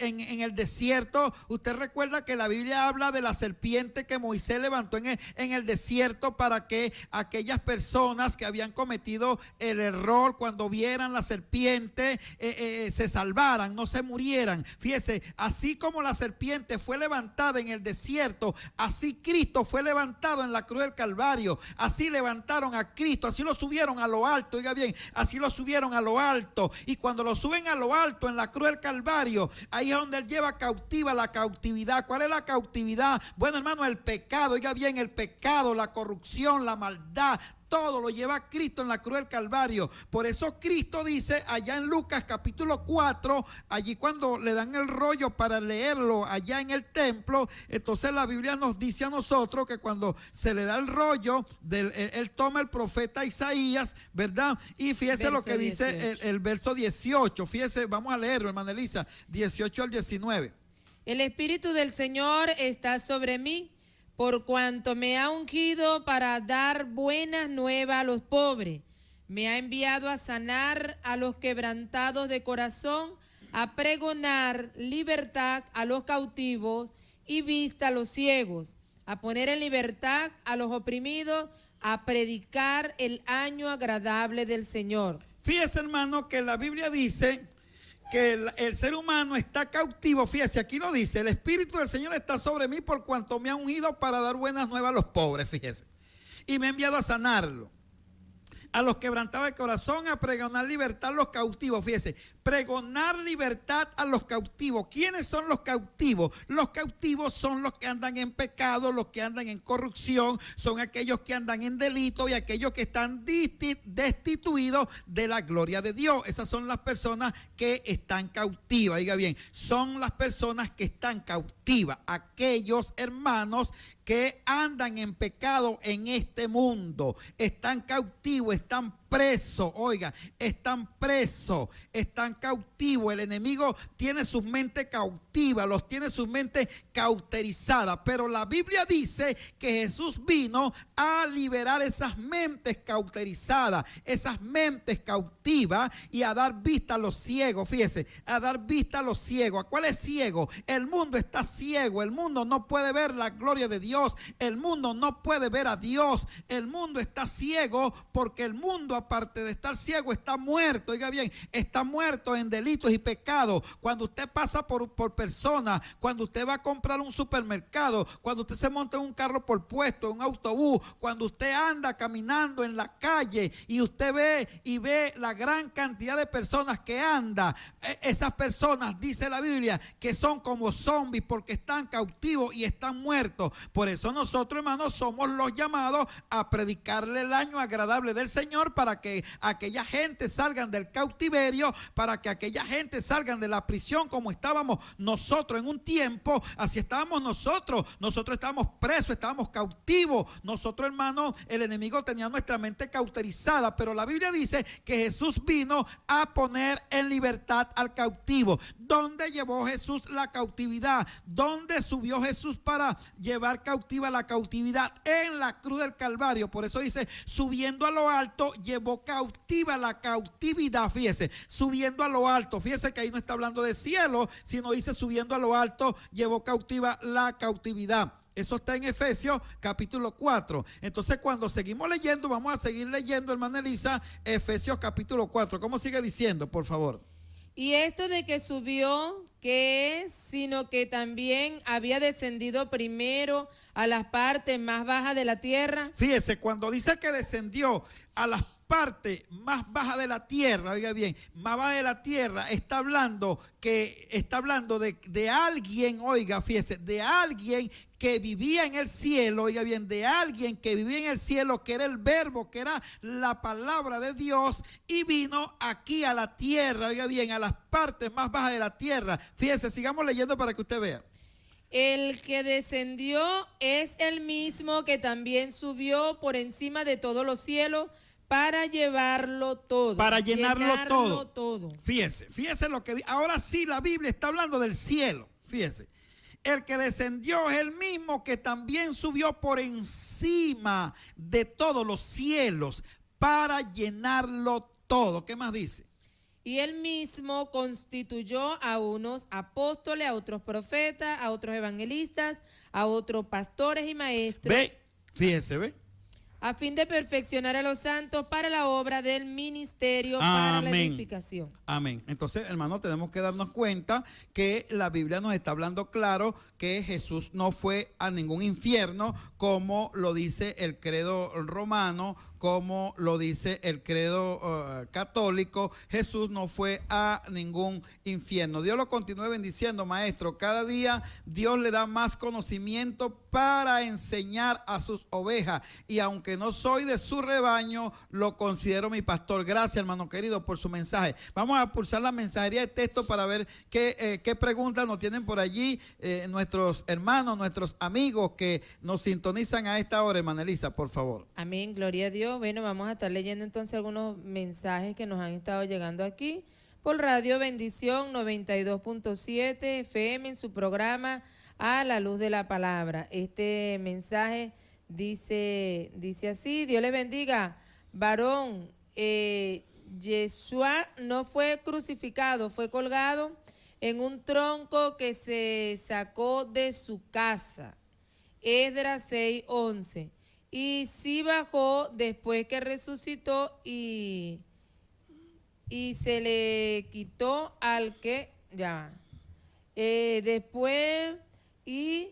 en el desierto. Usted recuerda que la Biblia habla de la serpiente que Moisés levantó en el desierto para que aquellas personas que habían cometido el error, cuando vieran la serpiente, se salvaran, no se murieran. Fíjese, así como la serpiente fue levantada en el desierto, así Cristo fue levantado en la cruz del Calvario. Así levantaron a Cristo, así lo subieron a lo alto. Oiga bien, así lo subieron a lo alto. Y cuando lo suben a lo alto en la cruz del Calvario, ahí es donde él lleva cautiva la cautividad. ¿Cuál es la cautividad? Bueno, hermano, el pecado. Oiga bien, el pecado, la corrupción, la maldad, todo lo lleva Cristo en la cruz del Calvario. Por eso Cristo dice allá en Lucas capítulo 4, allí cuando le dan el rollo para leerlo allá en el templo, entonces la Biblia nos dice a nosotros que cuando se le da el rollo, él toma el profeta Isaías, ¿verdad? Y fíjese verso lo que 18. Dice el verso 18. Fíjese, vamos a leerlo, hermana Elisa, 18 al 19. El Espíritu del Señor está sobre mí, por cuanto me ha ungido para dar buenas nuevas a los pobres. Me ha enviado a sanar a los quebrantados de corazón, a pregonar libertad a los cautivos y vista a los ciegos, a poner en libertad a los oprimidos, a predicar el año agradable del Señor. Fíjese, hermano, que la Biblia dice que el ser humano está cautivo. Fíjese, aquí lo dice: el Espíritu del Señor está sobre mí por cuanto me ha ungido para dar buenas nuevas a los pobres, fíjese, y me ha enviado a sanarlo, a los quebrantados de corazón, a pregonar libertad a los cautivos. Fíjese, pregonar libertad a los cautivos. ¿Quiénes son los cautivos? Los cautivos son los que andan en pecado, los que andan en corrupción, son aquellos que andan en delito y aquellos que están destituidos de la gloria de Dios. Esas son las personas que están cautivas. Oiga bien, son las personas que están cautivas, aquellos hermanos que andan en pecado en este mundo, están cautivos, están presos, oiga, están presos, están cautivos. El enemigo tiene sus mentes cautivas, los tiene sus mentes cauterizadas, pero la Biblia dice que Jesús vino a liberar esas mentes cauterizadas, esas mentes cautivas, y a dar vista a los ciegos. Fíjese, a dar vista a los ciegos. ¿A cuál es ciego? El mundo está ciego, el mundo no puede ver la gloria de Dios, el mundo no puede ver a Dios, el mundo está ciego porque el mundo, aparte de estar ciego, está muerto. Oiga bien, está muerto en delitos y pecados. Cuando usted pasa por personas, cuando usted va a comprar un supermercado, cuando usted se monta en un carro por puesto, en un autobús, cuando usted anda caminando en la calle y usted ve la gran cantidad de personas que anda, esas personas, dice la Biblia, que son como zombies porque están cautivos y están muertos. Por eso nosotros, hermanos, somos los llamados a predicarle el año agradable del Señor, para que aquella gente salgan del cautiverio, para que aquella gente salgan de la prisión como estábamos nosotros en un tiempo. Así estábamos nosotros estábamos presos, estábamos cautivos. Nosotros, hermanos, el enemigo tenía nuestra mente cauterizada, pero la Biblia dice que Jesús vino a poner en libertad al cautivo. ¿Dónde llevó Jesús la cautividad? ¿Dónde subió Jesús para llevar cautiva la cautividad? En la cruz del Calvario. Por eso dice, subiendo a lo alto, llevó cautiva la cautividad. Fíjese, subiendo a lo alto. Fíjese que ahí no está hablando de cielo, sino dice subiendo a lo alto, llevó cautiva la cautividad. Eso está en Efesios capítulo 4. Entonces, cuando seguimos leyendo, vamos a seguir leyendo, hermana Elisa, Efesios capítulo 4. ¿Cómo sigue diciendo, por favor? Y esto de que subió, ¿qué es? Sino que también había descendido primero a las partes más bajas de la tierra. Fíjese, cuando dice que descendió a las partes más bajas de la tierra, oiga bien, más baja de la tierra, está hablando de alguien, oiga, fíjese, de alguien que vivía en el cielo, oiga bien, de alguien que vivía en el cielo, que era el verbo, que era la palabra de Dios, y vino aquí a la tierra, oiga bien, a las partes más bajas de la tierra. Fíjese, sigamos leyendo para que usted vea. El que descendió es el mismo que también subió por encima de todos los cielos para llevarlo todo. Para llenarlo todo. Fíjese lo que dice. Ahora sí, la Biblia está hablando del cielo. Fíjese. El que descendió es el mismo que también subió por encima de todos los cielos para llenarlo todo. ¿Qué más dice? Y él mismo constituyó a unos apóstoles, a otros profetas, a otros evangelistas, a otros pastores y maestros. Fíjese. A fin de perfeccionar a los santos para la obra del ministerio, para la edificación. Amén. Entonces, hermano, tenemos que darnos cuenta que la Biblia nos está hablando claro que Jesús no fue a ningún infierno, como lo dice el credo romano, como lo dice el credo católico. Jesús no fue a ningún infierno. Dios lo continúe bendiciendo, maestro. Cada día Dios le da más conocimiento para enseñar a sus ovejas, y aunque no soy de su rebaño, lo considero mi pastor. Gracias, hermano querido, por su mensaje. Vamos a pulsar la mensajería de texto para ver qué preguntas nos tienen por allí nuestros hermanos, nuestros amigos que nos sintonizan a esta hora. Hermana Elisa, por favor. Amén, gloria a Dios. Bueno, vamos a estar leyendo entonces algunos mensajes que nos han estado llegando aquí por Radio Bendición 92.7 FM en su programa A la Luz de la Palabra. Este mensaje dice así: Dios les bendiga, varón, Yeshua no fue crucificado, fue colgado en un tronco que se sacó de su casa. Esdras 6:11. Y sí bajó después que resucitó y se le quitó al que, ya, después y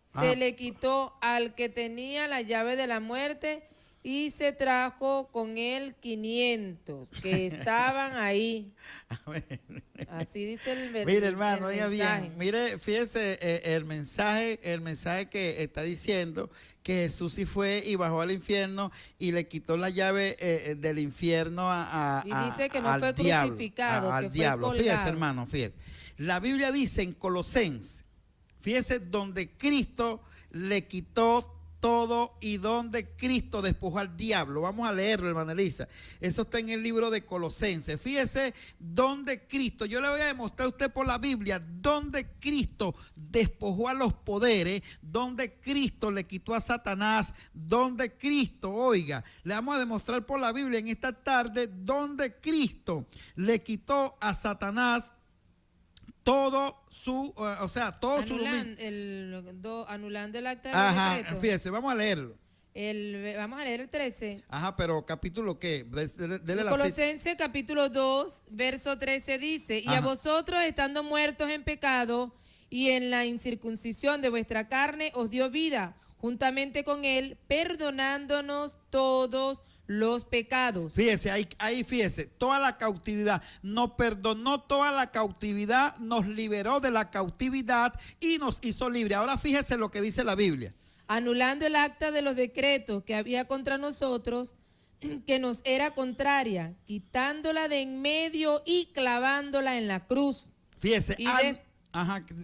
se le quitó al que tenía la llave de la muerte y se trajo con él 500 que estaban ahí. Así dice el versículo. Mire, hermano, oiga bien, mire, fíjese el mensaje que está diciendo que Jesús sí fue y bajó al infierno y le quitó la llave del infierno y dice que no fue diablo, crucificado, al que diablo. fue colgado. Fíjese, hermano, fíjese. La Biblia dice en Colosenses, fíjese, donde Cristo le quitó todo y donde Cristo despojó al diablo. Vamos a leerlo, hermana Elisa. Eso está en el libro de Colosenses. Fíjese donde Cristo, yo le voy a demostrar a usted por la Biblia, donde Cristo despojó a los poderes, donde Cristo le quitó a Satanás, donde Cristo, oiga, le vamos a demostrar por la Biblia en esta tarde, donde Cristo le quitó a Satanás todo su, o sea, todo su dominio. Anulando el acta de decreto. Fíjese, vamos a leerlo. Vamos a leer el 13. Ajá, pero capítulo ¿qué? Dele la Colosenses capítulo 2, verso 13 dice, y a vosotros estando muertos en pecado y en la incircuncisión de vuestra carne os dio vida, juntamente con él, perdonándonos todos los pecados. Fíjese, ahí fíjese, toda la cautividad, nos perdonó toda la cautividad, nos liberó de la cautividad y nos hizo libre. Ahora fíjese lo que dice la Biblia. Anulando el acta de los decretos que había contra nosotros, que nos era contraria, quitándola de en medio y clavándola en la cruz. Fíjese,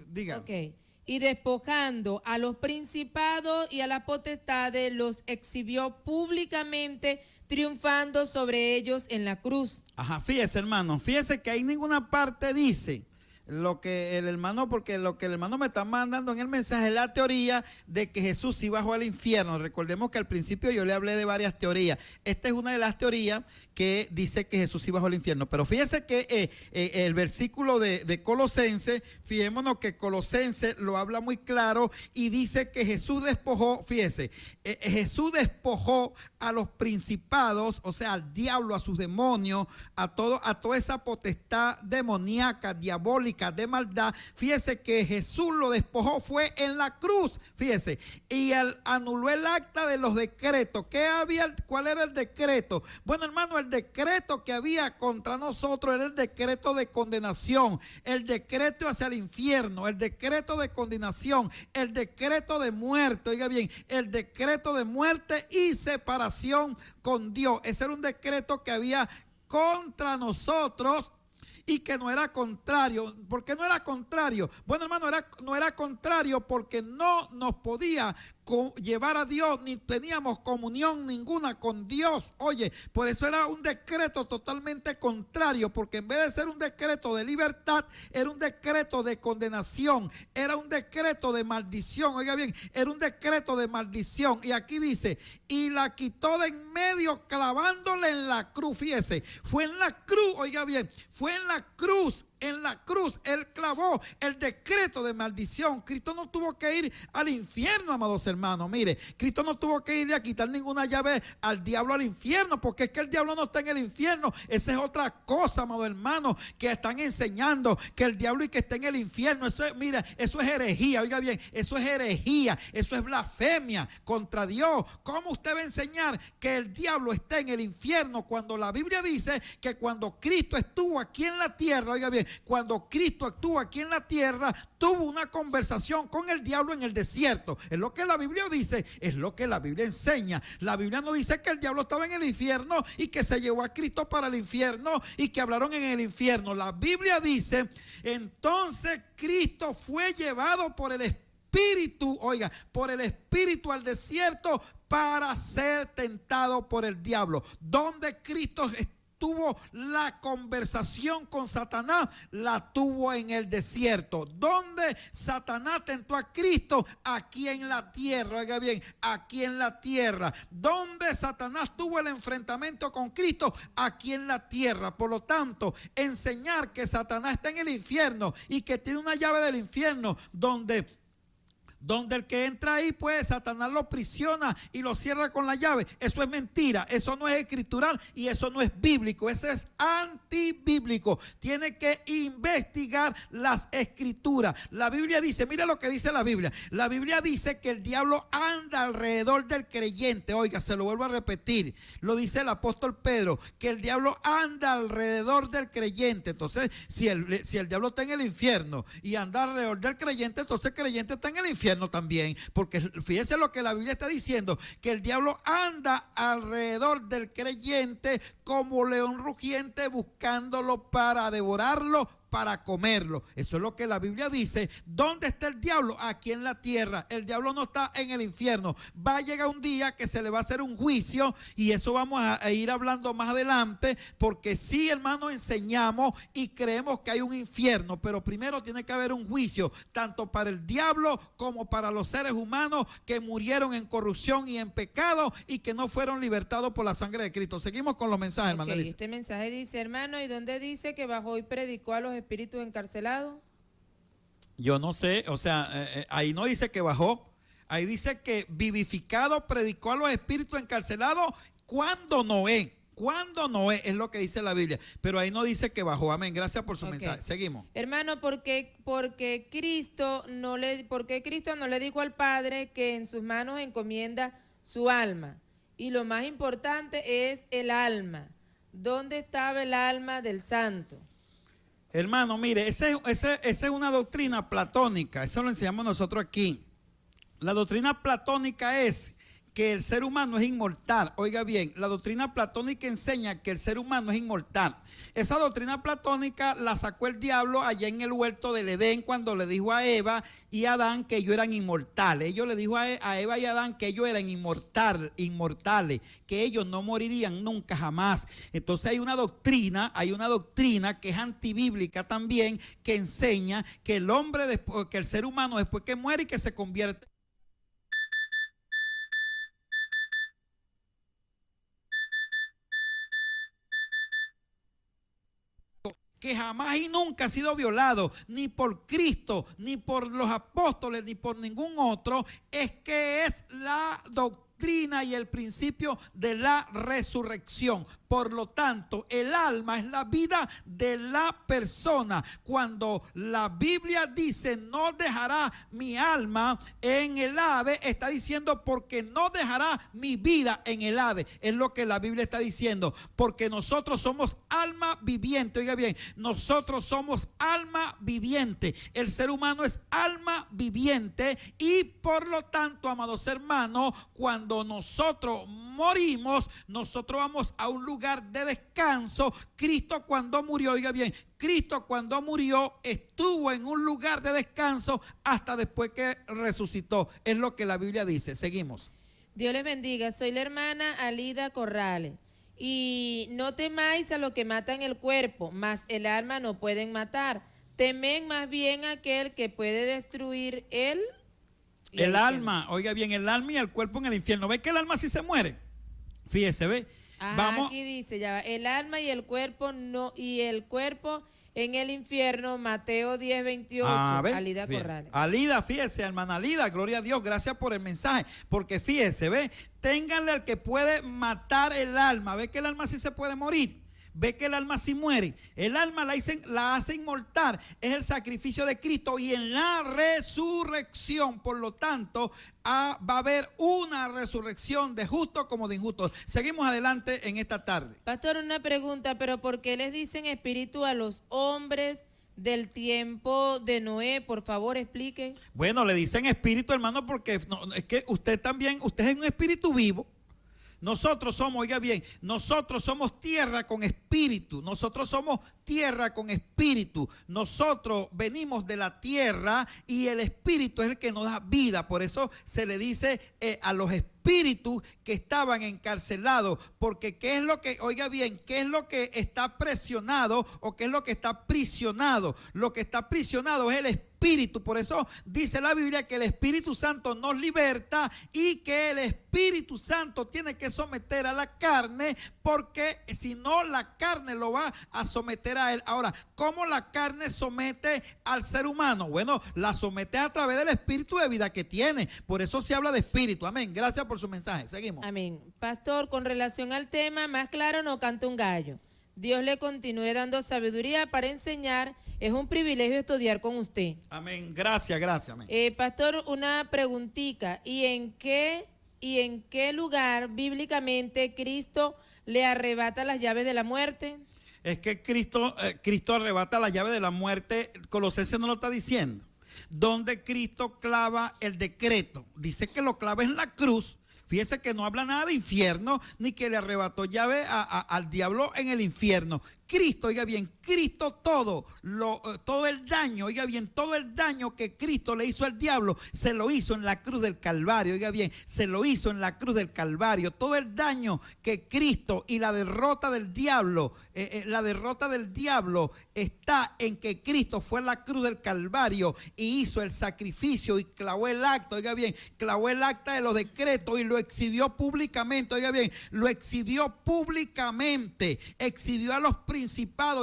diga. Okay. Y despojando a los principados y a las potestades, los exhibió públicamente, triunfando sobre ellos en la cruz. Ajá, fíjese, hermano, fíjese que ahí ninguna parte dice lo que el hermano, porque lo que el hermano me está mandando en el mensaje es la teoría de que Jesús sí bajó al infierno. Recordemos que al principio yo le hablé de varias teorías. Esta es una de las teorías que dice que Jesús sí bajó al infierno. Pero fíjese que el versículo de Colosenses, fijémonos que Colosenses lo habla muy claro y dice que Jesús despojó, fíjese, Jesús despojó a los principados, o sea, al diablo, a sus demonios, a toda esa potestad demoníaca, diabólica, de maldad. Fíjese que Jesús lo despojó, fue en la cruz, fíjese, y anuló el acta de los decretos. ¿Cuál era el decreto? Bueno, hermano, el decreto que había contra nosotros era el decreto de condenación, el decreto hacia el infierno, el decreto de condenación, el decreto de muerte, oiga bien, el decreto de muerte y separación con Dios. Ese era un decreto que había contra nosotros y que no era contrario. ¿Por qué no era contrario? Bueno, hermano, no era contrario porque no nos podía llevar a Dios, ni teníamos comunión ninguna con Dios. Oye, por eso era un decreto totalmente contrario, porque en vez de ser un decreto de libertad, era un decreto de condenación, era un decreto de maldición. Oiga bien, era un decreto de maldición. Y aquí dice, y la quitó de en medio clavándole en la cruz. Fíjese, fue en la cruz, oiga bien, fue en la cruz. En la cruz, Él clavó el decreto de maldición. Cristo no tuvo que ir al infierno, amados hermanos. Mire, Cristo no tuvo que ir a quitar ninguna llave al diablo al infierno, porque es que el diablo no está en el infierno. Esa es otra cosa, amados hermanos, que están enseñando que el diablo y que está en el infierno. Eso es, mira, eso es herejía. Oiga bien, eso es herejía, eso es blasfemia contra Dios. ¿Cómo usted va a enseñar que el diablo está en el infierno cuando la Biblia dice que cuando Cristo estuvo aquí en la tierra, oiga bien, cuando Cristo actuó aquí en la tierra, tuvo una conversación con el diablo en el desierto? Es lo que la Biblia dice, es lo que la Biblia enseña. La Biblia no dice que el diablo estaba en el infierno y que se llevó a Cristo para el infierno y que hablaron en el infierno. La Biblia dice, entonces Cristo fue llevado por el Espíritu, oiga, por el Espíritu al desierto para ser tentado por el diablo. Donde Cristo tuvo la conversación con Satanás, la tuvo en el desierto. ¿Dónde Satanás tentó a Cristo? Aquí en la tierra. Oiga bien, aquí en la tierra. ¿Dónde Satanás tuvo el enfrentamiento con Cristo? Aquí en la tierra. Por lo tanto, enseñar que Satanás está en el infierno y que tiene una llave del infierno donde donde el que entra ahí, pues Satanás lo prisiona y lo cierra con la llave. Eso es mentira, eso no es escritural y eso no es bíblico, eso es antibíblico. Tiene que investigar las escrituras. La Biblia dice, mira lo que dice la Biblia. La Biblia dice que el diablo anda alrededor del creyente. Oiga, se lo vuelvo a repetir. Lo dice el apóstol Pedro, que el diablo anda alrededor del creyente. Entonces, si el diablo está en el infierno y anda alrededor del creyente, entonces el creyente está en el infierno también, porque fíjense lo que la Biblia está diciendo, que el diablo anda alrededor del creyente como león rugiente buscándolo para devorarlo, para comerlo. Eso es lo que la Biblia dice. ¿Dónde está el diablo? Aquí en la tierra. El diablo no está en el infierno. Va a llegar un día que se le va a hacer un juicio y eso vamos a ir hablando más adelante, porque sí, hermano, enseñamos y creemos que hay un infierno, pero primero tiene que haber un juicio, tanto para el diablo como para los seres humanos que murieron en corrupción y en pecado y que no fueron libertados por la sangre de Cristo. Seguimos con los mensajes, hermano. Este mensaje dice, hermano, ¿y dónde dice que bajó y predicó a los espíritus encarcelados? Yo no sé, o sea, ahí no dice que bajó, ahí dice que vivificado predicó a los espíritus encarcelados cuando Noé es lo que dice la Biblia, pero ahí no dice que bajó. Amén, gracias por su mensaje. Seguimos. Hermano, porque Cristo no le dijo al Padre que en sus manos encomienda su alma? Y lo más importante es el alma. ¿Dónde estaba el alma del santo? Hermano, mire, esa es una doctrina platónica, eso lo enseñamos nosotros aquí. La doctrina platónica es que el ser humano es inmortal. Oiga bien, la doctrina platónica enseña que el ser humano es inmortal. Esa doctrina platónica la sacó el diablo allá en el huerto del Edén cuando le dijo a Eva y a Adán que ellos eran inmortales. Ellos le dijo a Eva y a Adán que ellos eran inmortales, que ellos no morirían nunca jamás. Entonces hay una doctrina que es antibíblica también, que enseña que el hombre, que el ser humano después que muere y que se convierte que jamás y nunca ha sido violado, ni por Cristo, ni por los apóstoles, ni por ningún otro, es que es la doctrina y el principio de la resurrección. Por lo tanto, el alma es la vida de la persona. Cuando la Biblia dice no dejará mi alma en el Hades, está diciendo porque no dejará mi vida en el Hades. Es lo que la Biblia está diciendo, porque nosotros somos alma viviente. Oiga bien, nosotros somos alma viviente. El ser humano es alma viviente y por lo tanto, amados hermanos, cuando nosotros morimos, nosotros vamos a un lugar de descanso. Cristo cuando murió, oiga bien, Cristo cuando murió estuvo en un lugar de descanso hasta después que resucitó. Es lo que la Biblia dice. Seguimos. Dios les bendiga. Soy la hermana Alida Corrales. Y no temáis a lo que matan el cuerpo, mas el alma no pueden matar. Temen más bien a aquel que puede destruir el alma. Oiga bien, el alma y el cuerpo en el infierno. ¿Ve que el alma sí se muere? Fíjese, ve. Vamos. Aquí dice, ya va, el alma y el cuerpo no, y el cuerpo en el infierno, Mateo 10:28. Alida Corrales. Alida, fíjese, hermana Alida, gloria a Dios, gracias por el mensaje, porque fíjese, ve, ténganle al que puede matar el alma. Ve que el alma sí se puede morir. Ve que el alma sí muere. El alma la hace inmortal. Es el sacrificio de Cristo y en la resurrección. Por lo tanto, va a haber una resurrección de justos como de injustos. Seguimos adelante en esta tarde. Pastor, una pregunta, pero ¿por qué les dicen espíritu a los hombres del tiempo de Noé? Por favor, explique. Bueno, le dicen espíritu, hermano, porque es que usted es un espíritu vivo. Nosotros somos, oiga bien, nosotros somos tierra con espíritu. Nosotros somos tierra con espíritu. Nosotros venimos de la tierra y el espíritu es el que nos da vida. Por eso se le dice a los espíritus que estaban encarcelados, porque qué es lo que, oiga bien, qué es lo que está presionado o qué es lo que está prisionado. Lo que está prisionado es el espíritu espíritu. Por eso dice la Biblia que el Espíritu Santo nos liberta y que el Espíritu Santo tiene que someter a la carne, porque si no, la carne lo va a someter a él. Ahora, ¿cómo la carne somete al ser humano? Bueno, la somete a través del espíritu de vida que tiene. Por eso se habla de espíritu. Amén. Gracias por su mensaje. Seguimos. Amén. Pastor, con relación al tema, más claro no canta un gallo. Dios le continúe dando sabiduría para enseñar. Es un privilegio estudiar con usted. Amén. Gracias, gracias. Amén. Pastor, una preguntita. ¿Y en qué lugar bíblicamente Cristo le arrebata las llaves de la muerte? Es que Cristo arrebata la llave de la muerte. Colosenses no lo está diciendo. Donde Cristo clava el decreto. Dice que lo clava en la cruz. Fíjese que no habla nada de infierno, ni que le arrebató llave al diablo en el infierno. Cristo, oiga bien, Cristo todo el daño, oiga bien, todo el daño que Cristo le hizo al diablo, se lo hizo en la cruz del Calvario, oiga bien, se lo hizo en la cruz del Calvario. Todo el daño que Cristo y la derrota del diablo está en que Cristo fue a la cruz del Calvario y hizo el sacrificio y clavó el acta, oiga bien, clavó el acta de los decretos y lo exhibió públicamente, oiga bien, lo exhibió públicamente, exhibió a los principados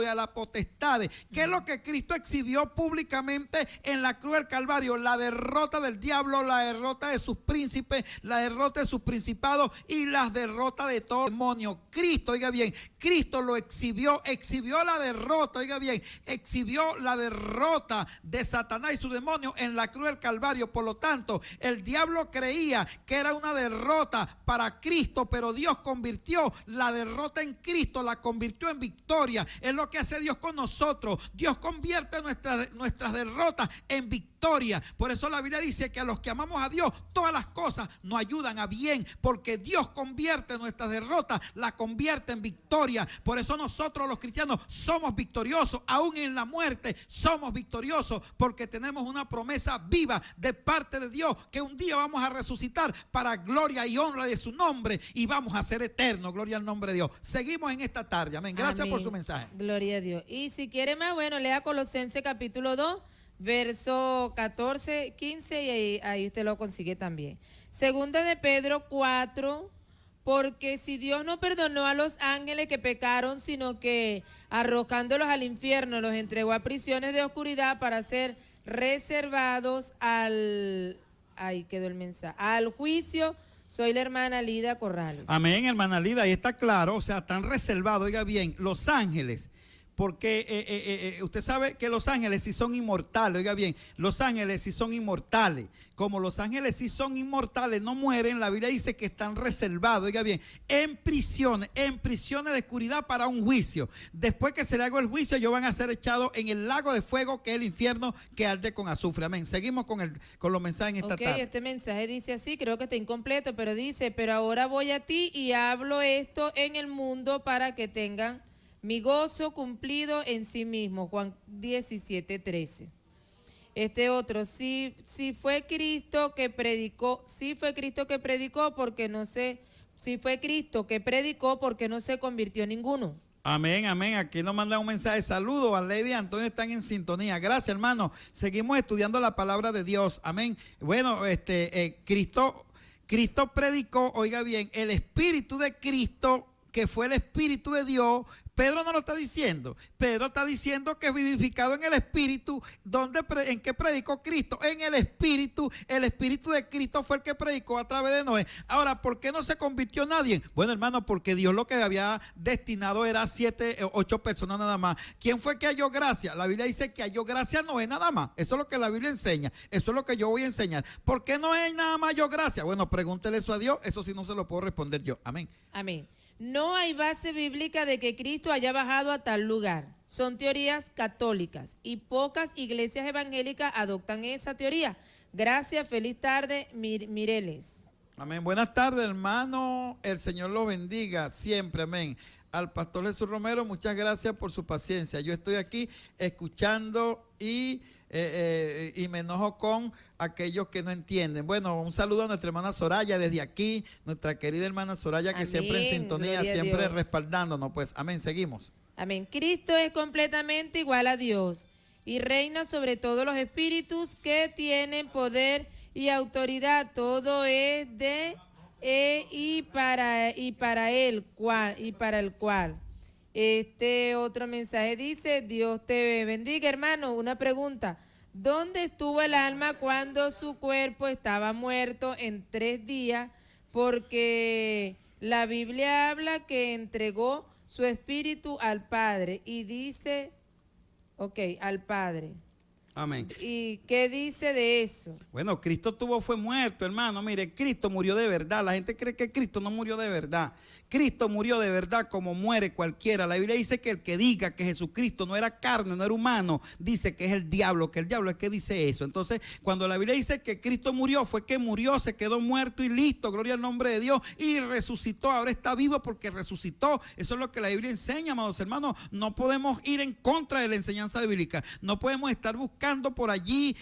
y a las potestades. ¿Qué es lo que Cristo exhibió públicamente en la cruz del Calvario? La derrota del diablo, la derrota de sus príncipes, la derrota de sus principados y la derrota de todo demonio. Cristo, oiga bien, Cristo lo exhibió la derrota, oiga bien, exhibió la derrota de Satanás y su demonio en la cruz del Calvario. Por lo tanto, el diablo creía que era una derrota para Cristo, pero Dios convirtió la derrota en Cristo, la convirtió en victoria. Es lo que hace Dios con nosotros. Dios convierte nuestras derrotas en victoria. Por eso la Biblia dice que a los que amamos a Dios, todas las cosas nos ayudan a bien, porque Dios convierte nuestras derrotas, la convierte en victoria. Por eso nosotros los cristianos somos victoriosos, aún en la muerte somos victoriosos, porque tenemos una promesa viva de parte de Dios, que un día vamos a resucitar para gloria y honra de su nombre y vamos a ser eternos. Gloria al nombre de Dios. Seguimos en esta tarde. Amén. Gracias. Amén. Por su mensaje. Gloria a Dios. Y si quiere más, bueno, lea Colosenses capítulo 2, verso 14, 15 y ahí usted lo consigue también. Segunda de Pedro 4, porque si Dios no perdonó a los ángeles que pecaron, sino que arrojándolos al infierno los entregó a prisiones de oscuridad para ser reservados ahí quedó el mensaje, al juicio. Soy la hermana Lida Corrales. Amén, hermana Lida, ahí está claro, o sea, están reservados, oiga bien, los ángeles, porque usted sabe que los ángeles sí son inmortales, oiga bien, los ángeles sí son inmortales. Como los ángeles sí son inmortales, no mueren, la Biblia dice que están reservados, oiga bien, en prisiones de oscuridad para un juicio. Después que se le haga el juicio, ellos van a ser echados en el lago de fuego, que es el infierno que arde con azufre. Amén. Seguimos con los mensajes en esta tarde. Este mensaje dice así, creo que está incompleto, pero dice, pero ahora voy a ti y hablo esto en el mundo para que tengan mi gozo cumplido en sí mismo. Juan 17:13. Este otro, si fue Cristo que predicó, porque no se convirtió ninguno. Amén, amén. Aquí nos mandan un mensaje de saludo a Lady Antonio, están en sintonía. Gracias, hermano. Seguimos estudiando la palabra de Dios. Amén. Bueno, Cristo predicó, oiga bien, el Espíritu de Cristo, que fue el Espíritu de Dios. Pedro no lo está diciendo. Pedro está diciendo que es vivificado en el Espíritu. ¿En qué predicó Cristo? En el Espíritu. El Espíritu de Cristo fue el que predicó a través de Noé. Ahora, ¿por qué no se convirtió nadie? Bueno, hermano, porque Dios lo que había destinado era 8 personas nada más. ¿Quién fue que halló gracia? La Biblia dice que halló gracia a Noé nada más. Eso es lo que la Biblia enseña. Eso es lo que yo voy a enseñar. ¿Por qué Noé nada más halló gracia? Bueno, pregúntele eso a Dios. Eso sí no se lo puedo responder yo. Amén. Amén. No hay base bíblica de que Cristo haya bajado a tal lugar. Son teorías católicas y pocas iglesias evangélicas adoptan esa teoría. Gracias, feliz tarde, Mireles. Amén. Buenas tardes, hermano. El Señor lo bendiga siempre. Amén. Al pastor Jesús Romero, muchas gracias por su paciencia. Yo estoy aquí escuchando y me enojo con aquellos que no entienden. Bueno, un saludo a nuestra hermana Soraya desde aquí, nuestra querida hermana Soraya, que amén, siempre en sintonía, siempre respaldándonos. Pues amén, seguimos. Amén. Cristo es completamente igual a Dios y reina sobre todos los espíritus que tienen poder y autoridad. Todo es de y para el cual. Este otro mensaje dice: Dios te bendiga, hermano. Una pregunta: ¿dónde estuvo el alma cuando su cuerpo estaba muerto en 3 días? Porque la Biblia habla que entregó su espíritu al Padre y dice, al Padre. Amén. ¿Y qué dice de eso? Bueno, Cristo fue muerto, hermano. Mire, Cristo murió de verdad. La gente cree que Cristo no murió de verdad. Cristo murió de verdad como muere cualquiera. La Biblia dice que el que diga que Jesucristo no era carne, no era humano, dice que es el diablo, que el diablo es que dice eso. Entonces, cuando la Biblia dice que Cristo murió, fue que murió, se quedó muerto y listo, gloria al nombre de Dios, y resucitó. Ahora está vivo porque resucitó. Eso es lo que la Biblia enseña, amados hermanos. No podemos ir en contra de la enseñanza bíblica. No podemos estar buscando por allí,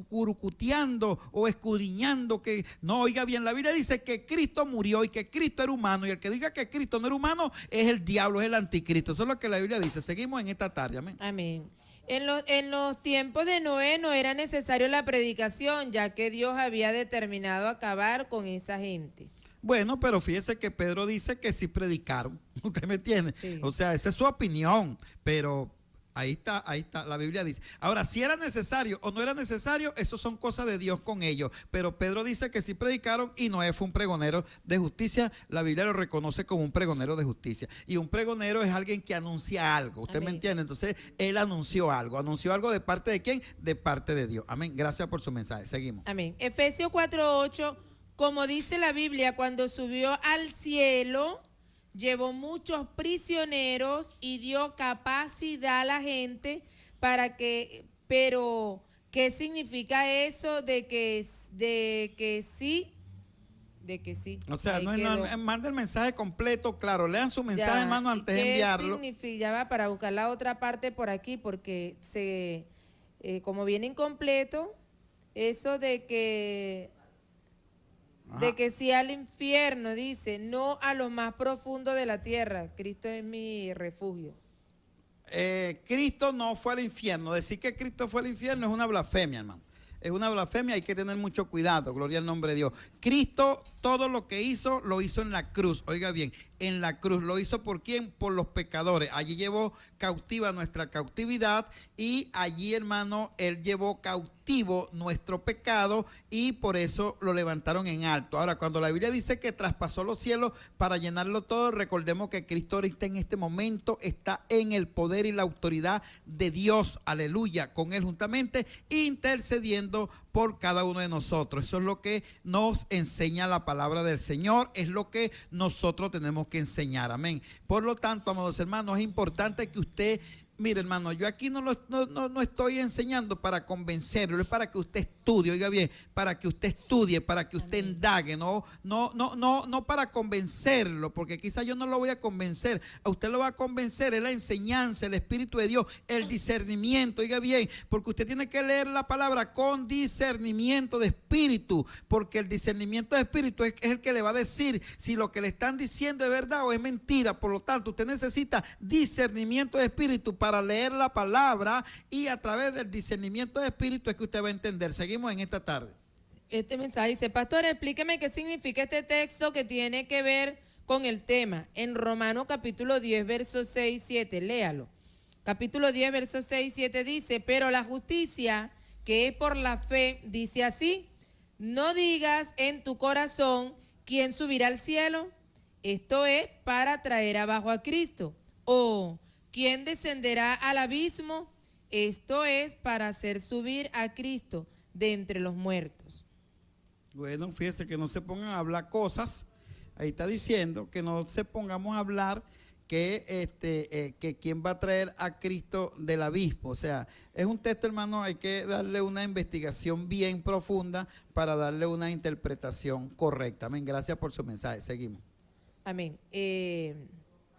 curucuteando o escudriñando. No, oiga bien, la Biblia dice que Cristo murió y que Cristo era humano, y el que diga que Cristo no era humano es el diablo, es el anticristo. Eso es lo que la Biblia dice. Seguimos en esta tarde, amén. Amén. En los tiempos de Noé no era necesario la predicación, ya que Dios había determinado acabar con esa gente. Bueno, pero fíjese que Pedro dice que sí predicaron. ¿Usted me entiende? Sí. O sea, esa es su opinión, pero ahí está, la Biblia dice. Ahora, si era necesario o no era necesario, eso son cosas de Dios con ellos. Pero Pedro dice que sí predicaron y Noé fue un pregonero de justicia. La Biblia lo reconoce como un pregonero de justicia. Y un pregonero es alguien que anuncia algo. ¿Usted me entiende? Entonces, él anunció algo. ¿Anunció algo de parte de quién? De parte de Dios. Amén. Gracias por su mensaje. Seguimos. Amén. Efesios 4:8, como dice la Biblia, cuando subió al cielo, llevó muchos prisioneros y dio capacidad a la gente para que, pero ¿qué significa eso de que sí? O sea, manda el mensaje completo, claro, lean su mensaje, hermano, antes de enviarlo. ¿Qué significa? Ya va, para buscar la otra parte por aquí, porque como viene incompleto, eso de que sí al infierno, dice, no a lo más profundo de la tierra. Cristo es mi refugio. Cristo no fue al infierno. Decir que Cristo fue al infierno es una blasfemia, hermano. Es una blasfemia, hay que tener mucho cuidado, gloria al nombre de Dios. Cristo, todo lo que hizo, lo hizo en la cruz. Oiga bien, en la cruz. ¿Lo hizo por quién? Por los pecadores. Allí llevó cautiva nuestra cautividad y allí, hermano, él llevó cautivo nuestro pecado y por eso lo levantaron en alto. Ahora, cuando la Biblia dice que traspasó los cielos para llenarlo todo, recordemos que Cristo ahorita en este momento está en el poder y la autoridad de Dios. Aleluya. Con él juntamente intercediendo por cada uno de nosotros. Eso es lo que nos enseña la palabra del Señor. Es lo que nosotros tenemos que enseñar, amén. Por lo tanto, amados hermanos, es importante que usted, mire, hermano, yo aquí no estoy enseñando para convencerlo, es para que usted estudie, oiga bien, para que usted estudie, para que usted indague, no para convencerlo, porque quizás yo no lo voy a convencer, a usted lo va a convencer, es la enseñanza, el Espíritu de Dios, el discernimiento, oiga bien, porque usted tiene que leer la palabra con discernimiento de espíritu, porque el discernimiento de espíritu es el que le va a decir si lo que le están diciendo es verdad o es mentira. Por lo tanto, usted necesita discernimiento de espíritu para leer la palabra y a través del discernimiento de espíritu es que usted va a entender. Seguimos en esta tarde. Este mensaje dice: pastor, explíqueme qué significa este texto que tiene que ver con el tema. En Romanos capítulo 10, versos 6 y 7, léalo. Capítulo 10, versos 6 y 7 dice: pero la justicia que es por la fe dice así: no digas en tu corazón quién subirá al cielo, esto es para traer abajo a Cristo, o quién descenderá al abismo, esto es para hacer subir a Cristo de entre los muertos. Bueno, fíjese que no se pongan a hablar cosas, ahí está diciendo que no se pongamos a hablar que quién va a traer a Cristo del abismo. O sea, es un texto, hermano, hay que darle una investigación bien profunda para darle una interpretación correcta. Amén, gracias por su mensaje, seguimos. Amén.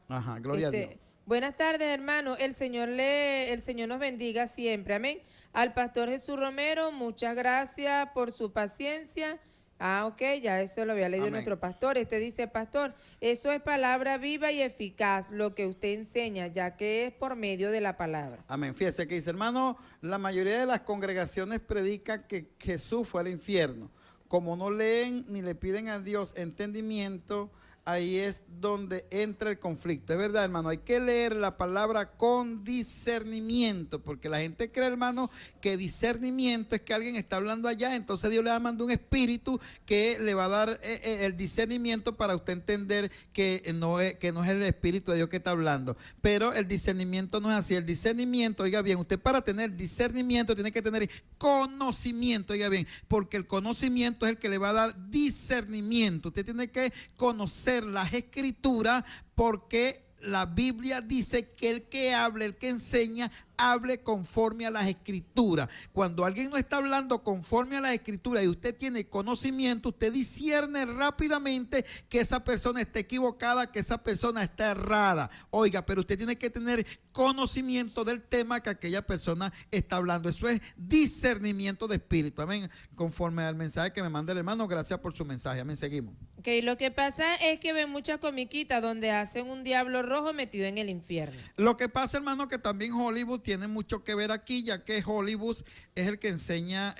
Ajá, gloria a Dios. Buenas tardes, hermano. El Señor nos bendiga siempre. Amén. Al pastor Jesús Romero, muchas gracias por su paciencia Ah, ok, ya eso lo había leído Amén. nuestro pastor. Este dice, pastor, eso es palabra viva y eficaz, lo que usted enseña, ya que es por medio de la palabra. Amén. Fíjese que dice, hermano, la mayoría de las congregaciones predican que Jesús fue al infierno. Como no leen ni le piden a Dios entendimiento, ahí es donde entra el conflicto. Es verdad, hermano, hay que leer la palabra con discernimiento, porque la gente cree, hermano, que discernimiento es que alguien está hablando allá, entonces Dios le va a mandar un espíritu que le va a dar el discernimiento para usted entender que no es el espíritu de Dios que está hablando. Pero el discernimiento no es así. El discernimiento, oiga bien, usted para tener discernimiento tiene que tener conocimiento, oiga bien, porque el conocimiento es el que le va a dar discernimiento. Usted tiene que conocer las escrituras, porque la Biblia dice que el que hable, el que enseña, hable conforme a las escrituras. Cuando alguien no está hablando conforme a las escrituras y usted tiene conocimiento, usted discierne rápidamente que esa persona está equivocada, que esa persona está errada. Oiga, pero usted tiene que tener conocimiento del tema que aquella persona está hablando. Eso es discernimiento de espíritu. Amén. Conforme al mensaje que me manda el hermano, gracias por su mensaje. Amén. Seguimos. Ok, lo que pasa es que ven muchas comiquitas donde hacen un diablo rojo metido en el infierno. Lo que pasa, hermano, que también Hollywood tiene mucho que ver aquí, ya que Hollywood es el que enseña,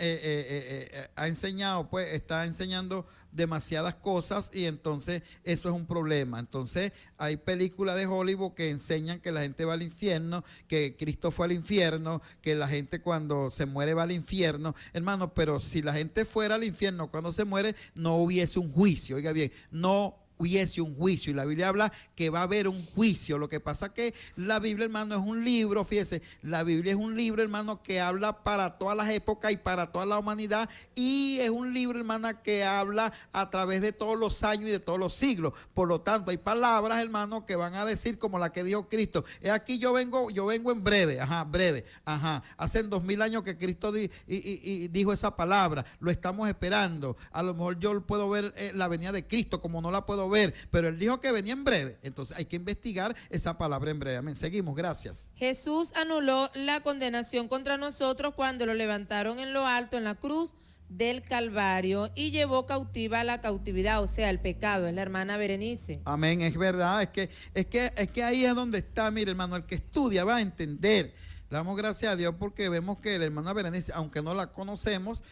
ha enseñado, pues está enseñando demasiadas cosas, y entonces eso es un problema. Entonces hay películas de Hollywood que enseñan que la gente va al infierno, que Cristo fue al infierno, que la gente cuando se muere va al infierno, hermano, pero si la gente fuera al infierno cuando se muere, no hubiese un juicio. Oiga bien, no hubiese un juicio, y la Biblia habla que va a haber un juicio. Lo que pasa que la Biblia, hermano, es un libro, fíjese, la Biblia es un libro, hermano, que habla para todas las épocas y para toda la humanidad, y es un libro, hermana, que habla a través de todos los años y de todos los siglos. Por lo tanto, hay palabras, hermano, que van a decir como la que dijo Cristo. Es aquí yo vengo en breve, breve, hace 2000 años que Cristo dijo esa palabra, lo estamos esperando. A lo mejor yo puedo ver la venida de Cristo como no la puedo ver, pero él dijo que venía en breve. Entonces hay que investigar esa palabra en breve. Amén. Seguimos, gracias. Jesús anuló la condenación contra nosotros cuando lo levantaron en lo alto en la cruz del Calvario y llevó cautiva la cautividad, o sea, el pecado. Es la hermana Berenice. Amén, es verdad. Es que ahí es donde está, mire, hermano, el que estudia va a entender. Le damos gracias a Dios porque vemos que la hermana Berenice, aunque no la conocemos,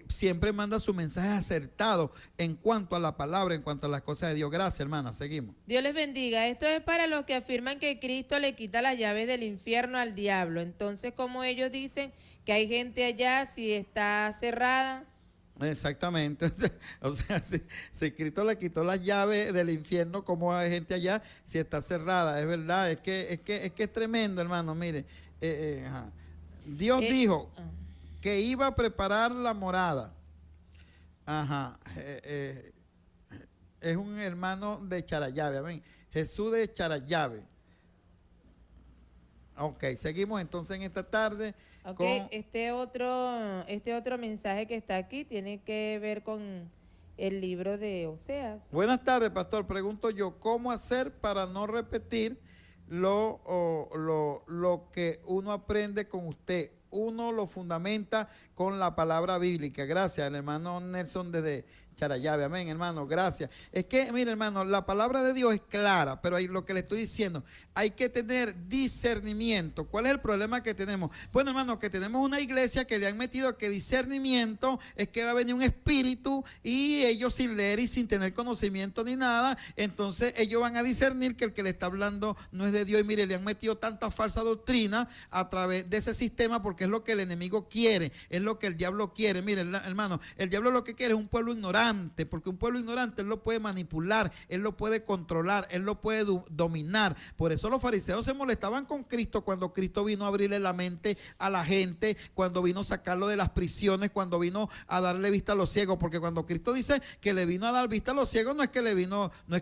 siempre manda su mensaje acertado en cuanto a la palabra, en cuanto a las cosas de Dios. Gracias, hermana. Seguimos. Dios les bendiga. Esto es para los que afirman que Cristo le quita las llaves del infierno al diablo. Entonces, como ellos dicen que hay gente allá, si está cerrada. Exactamente. O sea, si Cristo le quitó las llaves del infierno, ¿cómo hay gente allá si está cerrada? Es verdad, es que es tremendo, hermano. Mire, Dios dijo que iba a preparar la morada. Es un hermano de Charallave. Amén. Jesús de Charallave. Ok, seguimos entonces en esta tarde. Ok, este otro mensaje que está aquí tiene que ver con el libro de Oseas. Buenas tardes, pastor. Pregunto yo, ¿cómo hacer para no repetir lo que uno aprende con usted? Uno lo fundamenta con la palabra bíblica. Gracias, el hermano Nelson desde Charallave. Amén, hermano, gracias. Es que, mire, hermano, la palabra de Dios es clara, pero ahí lo que le estoy diciendo, hay que tener discernimiento. ¿Cuál es el problema que tenemos? Bueno, hermano, que tenemos una iglesia que le han metido que discernimiento es que va a venir un espíritu, y ellos sin leer y sin tener conocimiento ni nada, entonces ellos van a discernir que el que le está hablando no es de Dios. Y mire, le han metido tanta falsa doctrina a través de ese sistema, porque es lo que el enemigo quiere, es lo que el diablo quiere. Mire, hermano, el diablo lo que quiere es un pueblo ignorante, porque un pueblo ignorante él lo puede manipular, él lo puede controlar, él lo puede dominar. Por eso los fariseos se molestaban con Cristo cuando Cristo vino a abrirle la mente a la gente, cuando vino a sacarlo de las prisiones, cuando vino a darle vista a los ciegos, porque cuando Cristo dice que le vino a dar vista a los ciegos, no es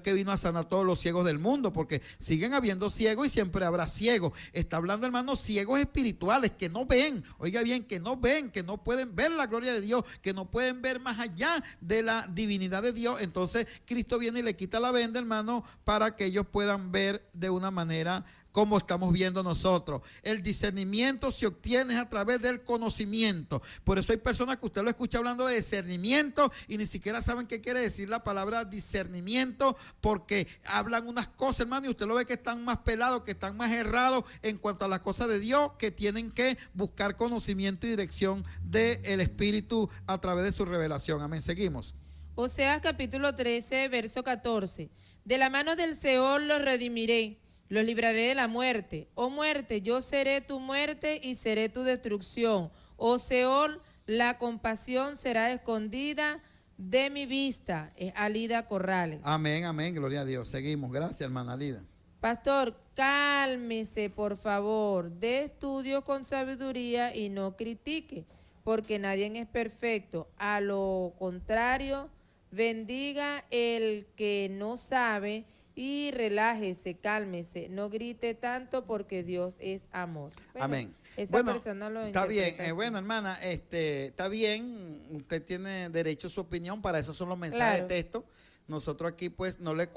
que vino a sanar todos los ciegos del mundo, porque siguen habiendo ciegos y siempre habrá ciegos. Está hablando, hermano, ciegos espirituales que no ven, oiga bien, que no ven, que no pueden ver la gloria de Dios, que no pueden ver más allá de la divinidad de Dios. Entonces Cristo viene y le quita la venda, hermano, para que ellos puedan ver de una manera como estamos viendo nosotros. El discernimiento se obtiene a través del conocimiento. Por eso hay personas que usted lo escucha hablando de discernimiento y ni siquiera saben qué quiere decir la palabra discernimiento, porque hablan unas cosas, hermano, y usted lo ve que están más pelados, que están más errados en cuanto a las cosas de Dios, que tienen que buscar conocimiento y dirección del Espíritu a través de su revelación. Amén. Seguimos. Oseas capítulo 13, verso 14. De la mano del Seol los redimiré, los libraré de la muerte. Oh muerte, yo seré tu muerte y seré tu destrucción. Oh Seol, la compasión será escondida de mi vista. Es Alida Corrales. Amén, amén, gloria a Dios. Seguimos. Gracias, hermana Alida. Pastor, cálmese, por favor. Dé estudio con sabiduría y no critique, porque nadie es perfecto. A lo contrario, bendiga el que no sabe y relájese, cálmese. No grite tanto porque Dios es amor. Bueno, amén. Esa persona lo está bien. interpreta así. Bueno, hermana, está bien. Usted tiene derecho a su opinión. Para eso son los mensajes de texto. Nosotros aquí, pues, no le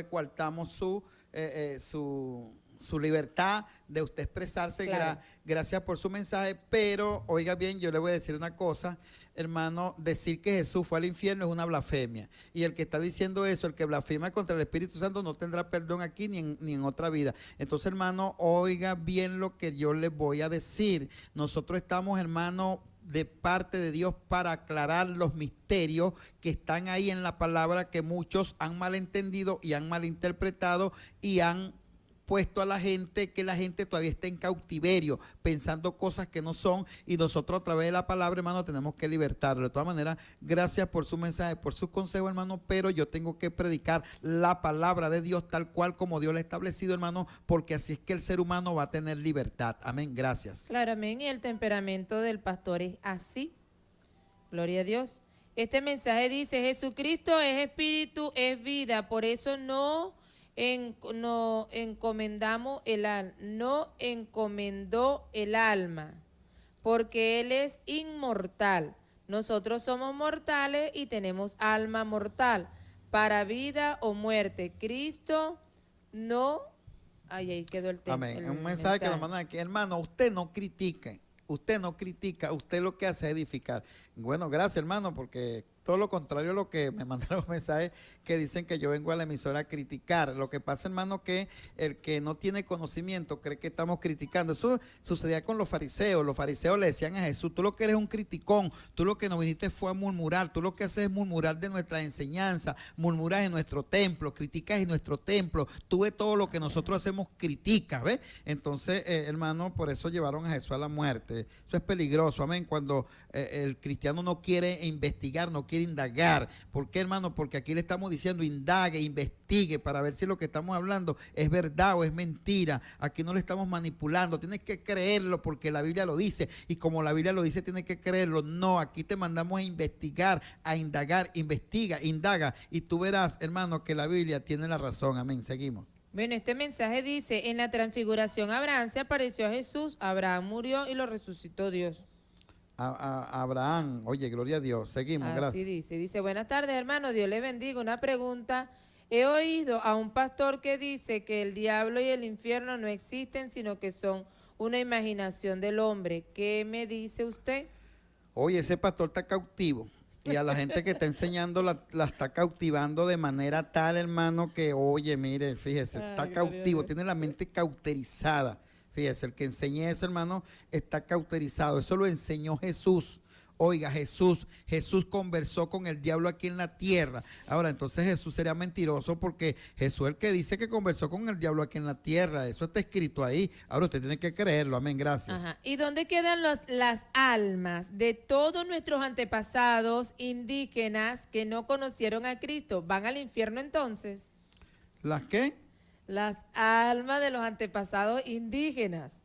coartamos su libertad de usted expresarse. Claro. Gracias por su mensaje, pero oiga bien, yo le voy a decir una cosa, hermano. Decir que Jesús fue al infierno es una blasfemia, y el que está diciendo eso, el que blasfema contra el Espíritu Santo, no tendrá perdón aquí ni en otra vida. Entonces, hermano, oiga bien lo que yo le voy a decir. Nosotros estamos, hermano, de parte de Dios para aclarar los misterios que están ahí en la palabra, que muchos han malentendido y han malinterpretado y han puesto a la gente, que la gente todavía está en cautiverio, pensando cosas que no son, y nosotros a través de la palabra, hermano, tenemos que libertarlo. De todas maneras, gracias por su mensaje, por su consejo, hermano, pero yo tengo que predicar la palabra de Dios tal cual como Dios la ha establecido, hermano, porque así es que el ser humano va a tener libertad. Amén, gracias. Claro, amén, y el temperamento del pastor es así. Gloria a Dios. Este mensaje dice: Jesucristo es espíritu, es vida, por eso no encomendó el alma, porque Él es inmortal. Nosotros somos mortales y tenemos alma mortal, para vida o muerte. Cristo no... Ahí quedó el tema. Amén. Un mensaje que nos mandan aquí. Hermano, usted no critique. Usted no critica, usted lo que hace es edificar. Bueno, gracias, hermano, porque todo lo contrario a lo que me mandaron mensajes que dicen que yo vengo a la emisora a criticar. Lo que pasa, hermano, que el que no tiene conocimiento cree que estamos criticando. Eso sucedía con los fariseos. Los fariseos le decían a Jesús: tú lo que eres un criticón, tú lo que nos viniste fue a murmurar, tú lo que haces es murmurar de nuestra enseñanza, murmuras en nuestro templo, criticas en nuestro templo, tú ves todo lo que nosotros hacemos, criticas, ¿ves? Entonces, hermano, por eso llevaron a Jesús a la muerte. Eso es peligroso, amén, cuando el cristiano no quiere investigar, no quiere indagar. ¿Por qué, hermano? Porque aquí le estamos diciendo: indague, investigue para ver si lo que estamos hablando es verdad o es mentira. Aquí no le estamos manipulando, tienes que creerlo porque la Biblia lo dice, y como la Biblia lo dice tienes que creerlo. No, aquí te mandamos a investigar, a indagar. Investiga, indaga, y tú verás, hermano, que la Biblia tiene la razón. Amén, seguimos. Bueno, este mensaje dice: en la transfiguración Abraham se apareció a Jesús, Abraham murió y lo resucitó Dios. Abraham, oye, gloria a Dios. Seguimos, gracias. Así dice: buenas tardes, hermano, Dios le bendiga. Una pregunta: he oído a un pastor que dice que el diablo y el infierno no existen, sino que son una imaginación del hombre. ¿Qué me dice usted? Oye, ese pastor está cautivo. Y a la gente que está enseñando la está cautivando de manera tal, hermano, que, oye, mire, fíjese, está cautivo, tiene la mente cauterizada. Fíjese, el que enseñe eso, hermano, está cauterizado. Eso lo enseñó Jesús. Oiga, Jesús conversó con el diablo aquí en la tierra. Ahora, entonces Jesús sería mentiroso, porque Jesús es el que dice que conversó con el diablo aquí en la tierra. Eso está escrito ahí. Ahora usted tiene que creerlo. Amén, gracias. Ajá. ¿Y dónde quedan las almas de todos nuestros antepasados indígenas que no conocieron a Cristo? ¿Van al infierno entonces? ¿Las qué? Las almas de los antepasados indígenas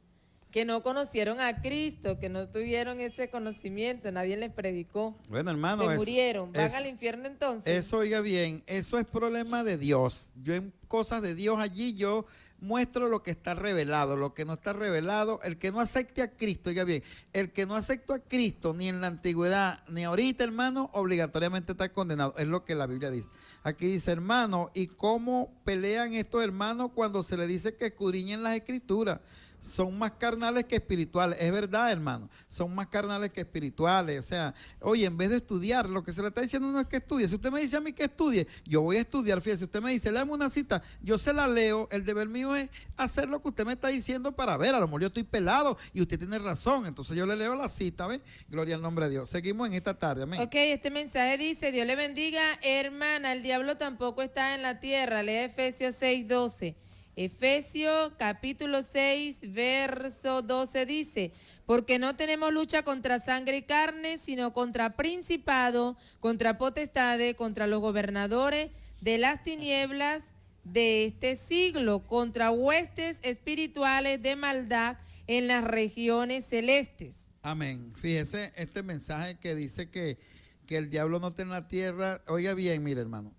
que no conocieron a Cristo, que no tuvieron ese conocimiento, nadie les predicó. Bueno, hermano, se murieron, ¿van al infierno entonces? Eso, oiga bien, eso es problema de Dios. Yo en cosas de Dios allí, yo muestro lo que está revelado, lo que no está revelado. El que no acepte a Cristo, oiga bien, el que no aceptó a Cristo ni en la antigüedad ni ahorita, hermano, obligatoriamente está condenado. Es lo que la Biblia dice. Aquí dice, hermano, ¿y cómo pelean estos hermanos cuando se les dice que escudriñen las escrituras? Son más carnales que espirituales. Es verdad, hermano, son más carnales que espirituales. O sea, oye, en vez de estudiar, lo que se le está diciendo no es que estudie. Si usted me dice a mí que estudie, yo voy a estudiar. Fíjese, si usted me dice, léame una cita, yo se la leo. El deber mío es hacer lo que usted me está diciendo para ver. A lo mejor yo estoy pelado y usted tiene razón. Entonces yo le leo la cita, ¿ves? Gloria al nombre de Dios. Seguimos en esta tarde, amén. Ok, este mensaje dice, Dios le bendiga, hermana, el diablo tampoco está en la tierra. Lee Efesios 6:12. Efesios capítulo 6, verso 12 dice, porque no tenemos lucha contra sangre y carne, sino contra principados, contra potestades, contra los gobernadores de las tinieblas de este siglo, contra huestes espirituales de maldad en las regiones celestes. Amén. Fíjese este mensaje que dice que el diablo no está en la tierra. Oiga bien, mire, hermano,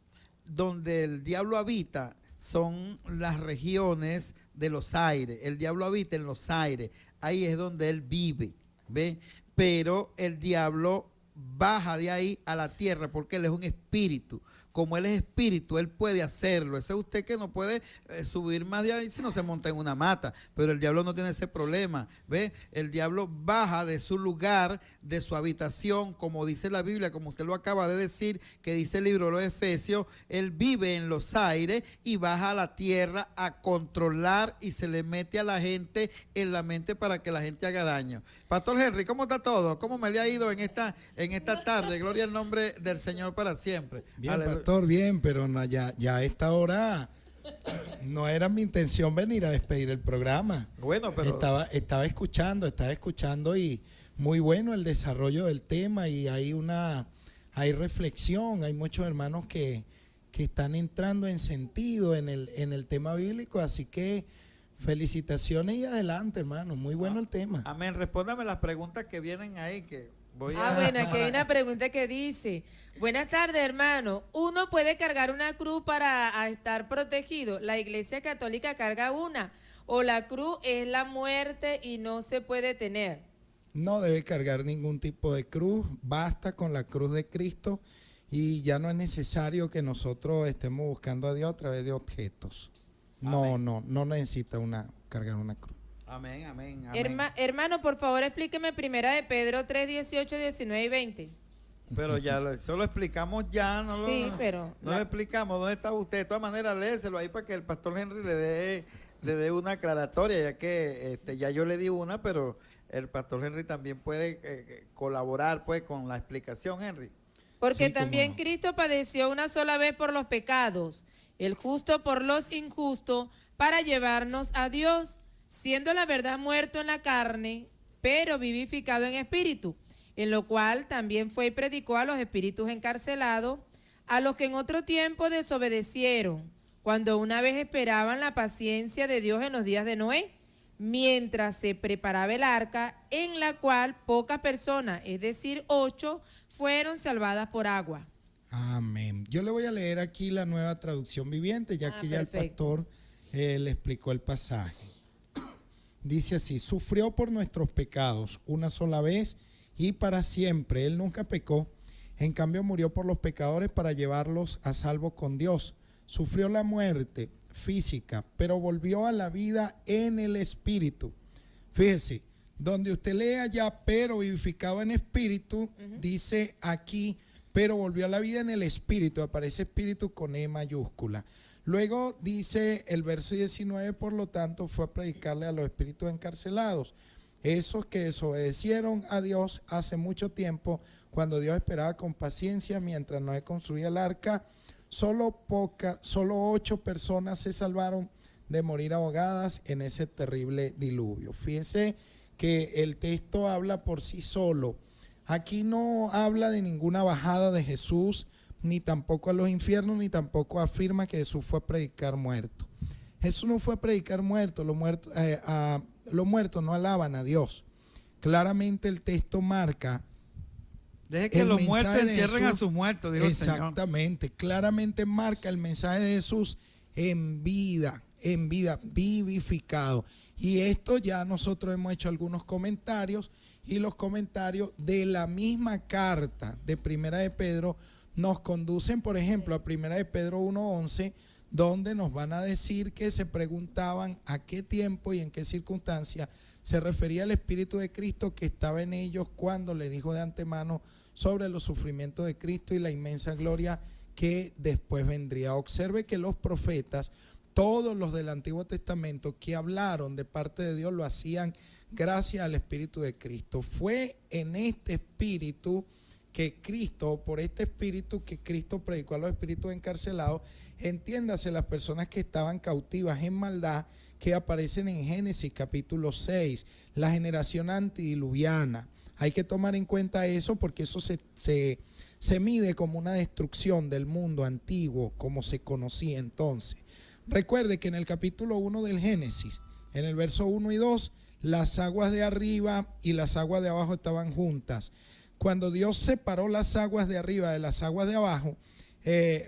donde el diablo habita son las regiones de los aires. El diablo habita en los aires. Ahí es donde él vive, ¿ve? Pero el diablo baja de ahí a la tierra porque él es un espíritu. Como él es espíritu, él puede hacerlo. Ese es usted que no puede subir más de ahí si no se monta en una mata. Pero el diablo no tiene ese problema, ¿ve? El diablo baja de su lugar, de su habitación, como dice la Biblia, como usted lo acaba de decir, que dice el libro de los Efesios. Él vive en los aires y baja a la tierra a controlar y se le mete a la gente en la mente para que la gente haga daño. Pastor Henry, ¿cómo está todo? ¿Cómo me le ha ido en esta tarde? Gloria al nombre del Señor para siempre. Bien, Aleluya. pastor, bien, pero no, ya a esta hora no era mi intención venir a despedir el programa. Bueno, pero estaba escuchando y muy bueno el desarrollo del tema y hay reflexión, hay muchos hermanos que están entrando en sentido en el tema bíblico, así que felicitaciones y adelante, hermano, muy bueno el tema. Amén, respóndame las preguntas que vienen ahí que voy Bueno, aquí hay una pregunta que dice, buenas tardes, hermano, ¿uno puede cargar una cruz para estar protegido? La Iglesia Católica carga una, o la cruz es la muerte y no se puede tener. No debe cargar ningún tipo de cruz, basta con la cruz de Cristo y ya no es necesario que nosotros estemos buscando a Dios a través de objetos. No necesita cargar una cruz. Amén, amén, amén. Hermano, por favor, explíqueme primera de Pedro 3, 18, 19 y 20. Pero ya eso lo explicamos ya, no lo explicamos. ¿Dónde está usted? De todas maneras, léeselo ahí para que el pastor Henry le dé una aclaratoria, ya que ya yo le di una, pero el pastor Henry también puede colaborar pues con la explicación, Henry. Porque Sí, también cómo no. Cristo padeció una sola vez por los pecados, el justo por los injustos, para llevarnos a Dios, siendo la verdad muerto en la carne, pero vivificado en espíritu, en lo cual también fue y predicó a los espíritus encarcelados, a los que en otro tiempo desobedecieron, cuando una vez esperaban la paciencia de Dios en los días de Noé, mientras se preparaba el arca, en la cual pocas personas, es decir, 8, fueron salvadas por agua. Amén. Yo le voy a leer aquí la nueva traducción viviente, ya que ya el pastor le explicó el pasaje. Dice así, sufrió por nuestros pecados una sola vez y para siempre. Él nunca pecó, en cambio murió por los pecadores para llevarlos a salvo con Dios. Sufrió la muerte física, pero volvió a la vida en el espíritu. Fíjese, donde usted lea ya, pero vivificado en espíritu, dice aquí, pero volvió a la vida en el espíritu, aparece espíritu con E mayúscula. Luego dice el verso 19, por lo tanto fue a predicarle a los espíritus encarcelados, esos que desobedecieron a Dios hace mucho tiempo, cuando Dios esperaba con paciencia mientras Noé construía el arca. Solo 8 personas se salvaron de morir ahogadas en ese terrible diluvio. Fíjense que el texto habla por sí solo. Aquí no habla de ninguna bajada de Jesús, ni tampoco a los infiernos, ni tampoco afirma que Jesús fue a predicar muerto. Jesús no fue a predicar muerto, los muertos no alaban a Dios. Claramente el texto marca. Deje que los muertos entierren Jesús, a sus muertos, dijo el Señor. Exactamente, claramente marca el mensaje de Jesús en vida. en vida, vivificado. Y esto ya nosotros hemos hecho algunos comentarios, y los comentarios de la misma carta de Primera de Pedro nos conducen, por ejemplo, a Primera de Pedro 1:11, donde nos van a decir que se preguntaban a qué tiempo y en qué circunstancia se refería el Espíritu de Cristo que estaba en ellos cuando le dijo de antemano sobre los sufrimientos de Cristo y la inmensa gloria que después vendría. Observe que los profetas, todos los del Antiguo Testamento que hablaron de parte de Dios, lo hacían gracias al Espíritu de Cristo. Fue en este Espíritu que Cristo, por este Espíritu que Cristo predicó a los espíritus encarcelados, entiéndase, las personas que estaban cautivas en maldad, que aparecen en Génesis capítulo 6, la generación antidiluviana. Hay que tomar en cuenta eso porque eso se mide como una destrucción del mundo antiguo, como se conocía entonces. Recuerde que en el capítulo 1 del Génesis, en el verso 1 y 2, las aguas de arriba y las aguas de abajo estaban juntas. Cuando Dios separó las aguas de arriba de las aguas de abajo,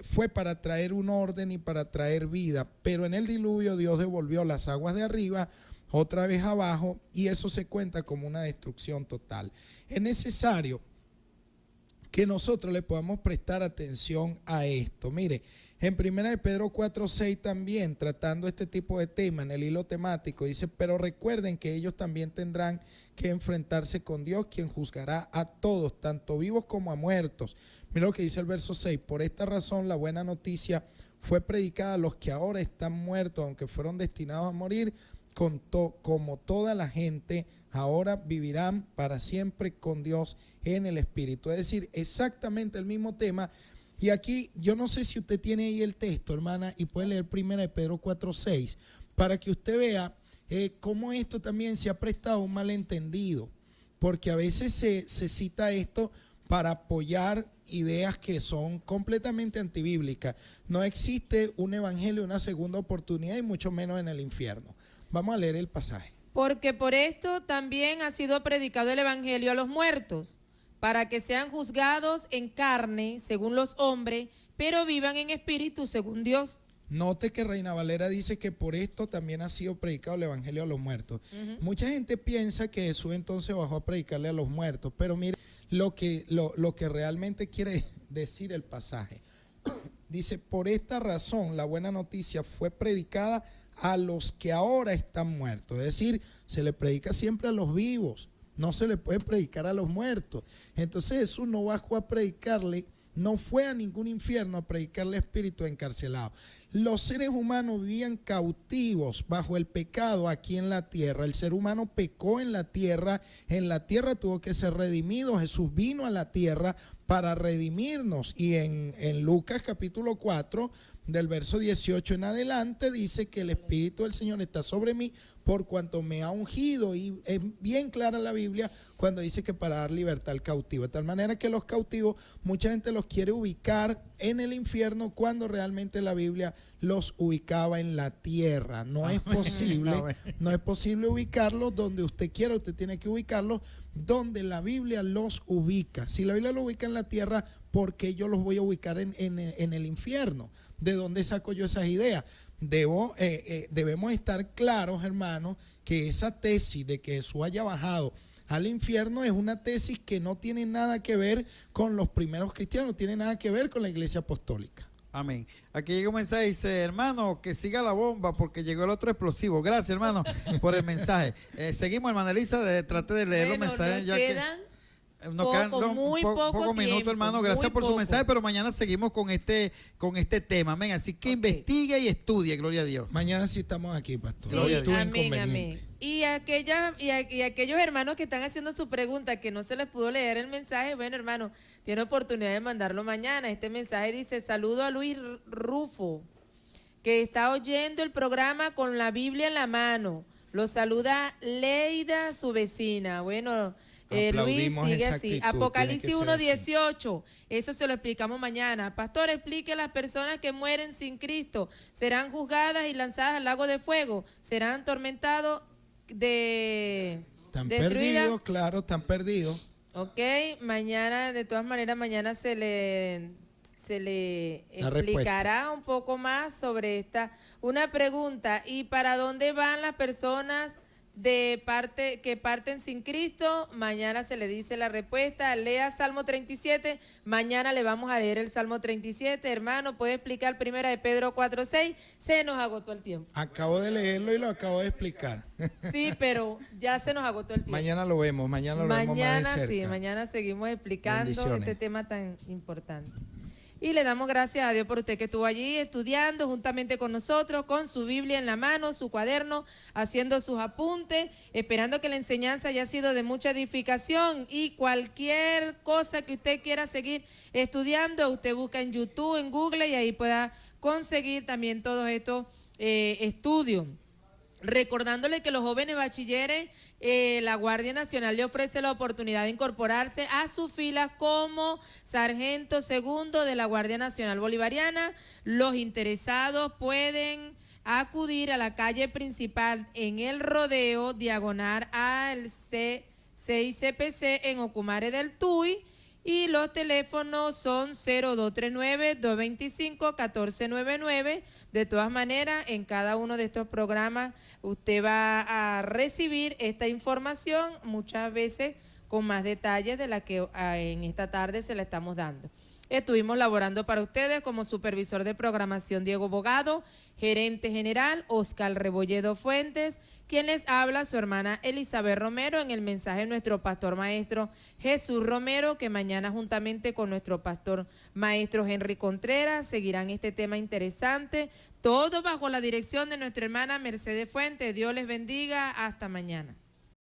fue para traer un orden y para traer vida. Pero en el diluvio Dios devolvió las aguas de arriba otra vez abajo, y eso se cuenta como una destrucción total. Es necesario que nosotros le podamos prestar atención a esto. Mire, en 1 Pedro 4:6 también, tratando este tipo de tema en el hilo temático, dice: pero recuerden que ellos también tendrán que enfrentarse con Dios, quien juzgará a todos, tanto vivos como a muertos. Mira lo que dice el verso 6: por esta razón la buena noticia fue predicada a los que ahora están muertos, aunque fueron destinados a morir, como toda la gente ahora vivirán para siempre con Dios en el Espíritu. Es decir, exactamente el mismo tema. Y aquí yo no sé si usted tiene ahí el texto, hermana, y puede leer 1 Pedro 4:6 para que usted vea cómo esto también se ha prestado un malentendido, porque a veces se cita esto para apoyar ideas que son completamente antibíblicas. No existe un evangelio, una segunda oportunidad, y mucho menos en el infierno. Vamos a leer el pasaje. Porque por esto también ha sido predicado el evangelio a los muertos, para que sean juzgados en carne según los hombres, pero vivan en espíritu según Dios. Note que Reina Valera dice que por esto también ha sido predicado el evangelio a los muertos. Mucha gente piensa que Jesús entonces bajó a predicarle a los muertos, pero mire lo que realmente quiere decir el pasaje. Dice: por esta razón la buena noticia fue predicada a los que ahora están muertos. Es decir, se le predica siempre a los vivos, no se le puede predicar a los muertos. Entonces Jesús no bajó a predicarle, no fue a ningún infierno a predicarle a espíritus encarcelados. Los seres humanos vivían cautivos bajo el pecado aquí en la tierra. El ser humano pecó en la tierra tuvo que ser redimido. Jesús vino a la tierra para redimirnos, y en Lucas capítulo 4 del verso 18 en adelante dice que el Espíritu del Señor está sobre mí por cuanto me ha ungido, y es bien clara la Biblia cuando dice que para dar libertad al cautivo, de tal manera que los cautivos mucha gente los quiere ubicar en el infierno cuando realmente la Biblia los ubicaba en la tierra. No es posible ubicarlos donde usted quiera, usted tiene que ubicarlos donde la Biblia los ubica. Si la Biblia los ubica en la tierra, ¿por qué yo los voy a ubicar en el infierno? ¿De dónde saco yo esas ideas? Debemos estar claros, hermanos, que esa tesis de que Jesús haya bajado al infierno es una tesis que no tiene nada que ver con los primeros cristianos, no tiene nada que ver con la iglesia apostólica. Amén. Aquí llega un mensaje, dice: hermano, que siga la bomba porque llegó el otro explosivo. Gracias, hermano, por el mensaje. Seguimos, hermana Elisa, trate de leer los mensajes. Nos quedan poco minutos, hermano. Gracias por su mensaje, pero mañana seguimos con este tema. Amén. Así que investigue y estudie, gloria a Dios. Mañana sí estamos aquí, pastor. Sí, amén. Y aquellos hermanos que están haciendo su pregunta, que no se les pudo leer el mensaje, bueno, hermano, tiene oportunidad de mandarlo mañana. Este mensaje dice: saludo a Luis Rufo, que está oyendo el programa con la Biblia en la mano. Lo saluda Leida, su vecina. Bueno, Luis, sigue así. Apocalipsis 1:18, eso se lo explicamos mañana. Pastor, explique: las personas que mueren sin Cristo serán juzgadas y lanzadas al lago de fuego, serán atormentados están perdidos, claro, están perdidos. Ok, mañana, de todas maneras, mañana se se le La explicará un poco más sobre una pregunta. ¿Y para dónde van las personas que parten sin Cristo? Mañana se le dice la respuesta. Lea Salmo 37. Mañana le vamos a leer el Salmo 37. Hermano, ¿puede explicar Primera de Pedro 4:6? Se nos agotó el tiempo. Acabo de leerlo y lo acabo de explicar. Sí, pero ya se nos agotó el tiempo. Mañana lo vemos, mañana lo vemos más de cerca. Sí, mañana seguimos explicando Bendiciones. este tema tan importante. Y le damos gracias a Dios por usted que estuvo allí estudiando juntamente con nosotros, con su Biblia en la mano, su cuaderno, haciendo sus apuntes, esperando que la enseñanza haya sido de mucha edificación. Y cualquier cosa que usted quiera seguir estudiando, usted busca en YouTube, en Google, y ahí pueda conseguir también todos estos estudios. Recordándole que los jóvenes bachilleres, la Guardia Nacional le ofrece la oportunidad de incorporarse a sus filas como sargento segundo de la Guardia Nacional Bolivariana. Los interesados pueden acudir a la calle principal en el Rodeo, diagonal al CICPC en Ocumare del Tuy. Y los teléfonos son 0239-225-1499. De todas maneras, en cada uno de estos programas usted va a recibir esta información, muchas veces con más detalles de la que en esta tarde se la estamos dando. Estuvimos laborando para ustedes como supervisor de programación Diego Bogado, gerente general Oscar Rebolledo Fuentes, quien les habla su hermana Elizabeth Romero, en el mensaje de nuestro pastor maestro Jesús Romero, que mañana juntamente con nuestro pastor maestro Henry Contreras seguirán este tema interesante, todo bajo la dirección de nuestra hermana Mercedes Fuentes. Dios les bendiga, hasta mañana.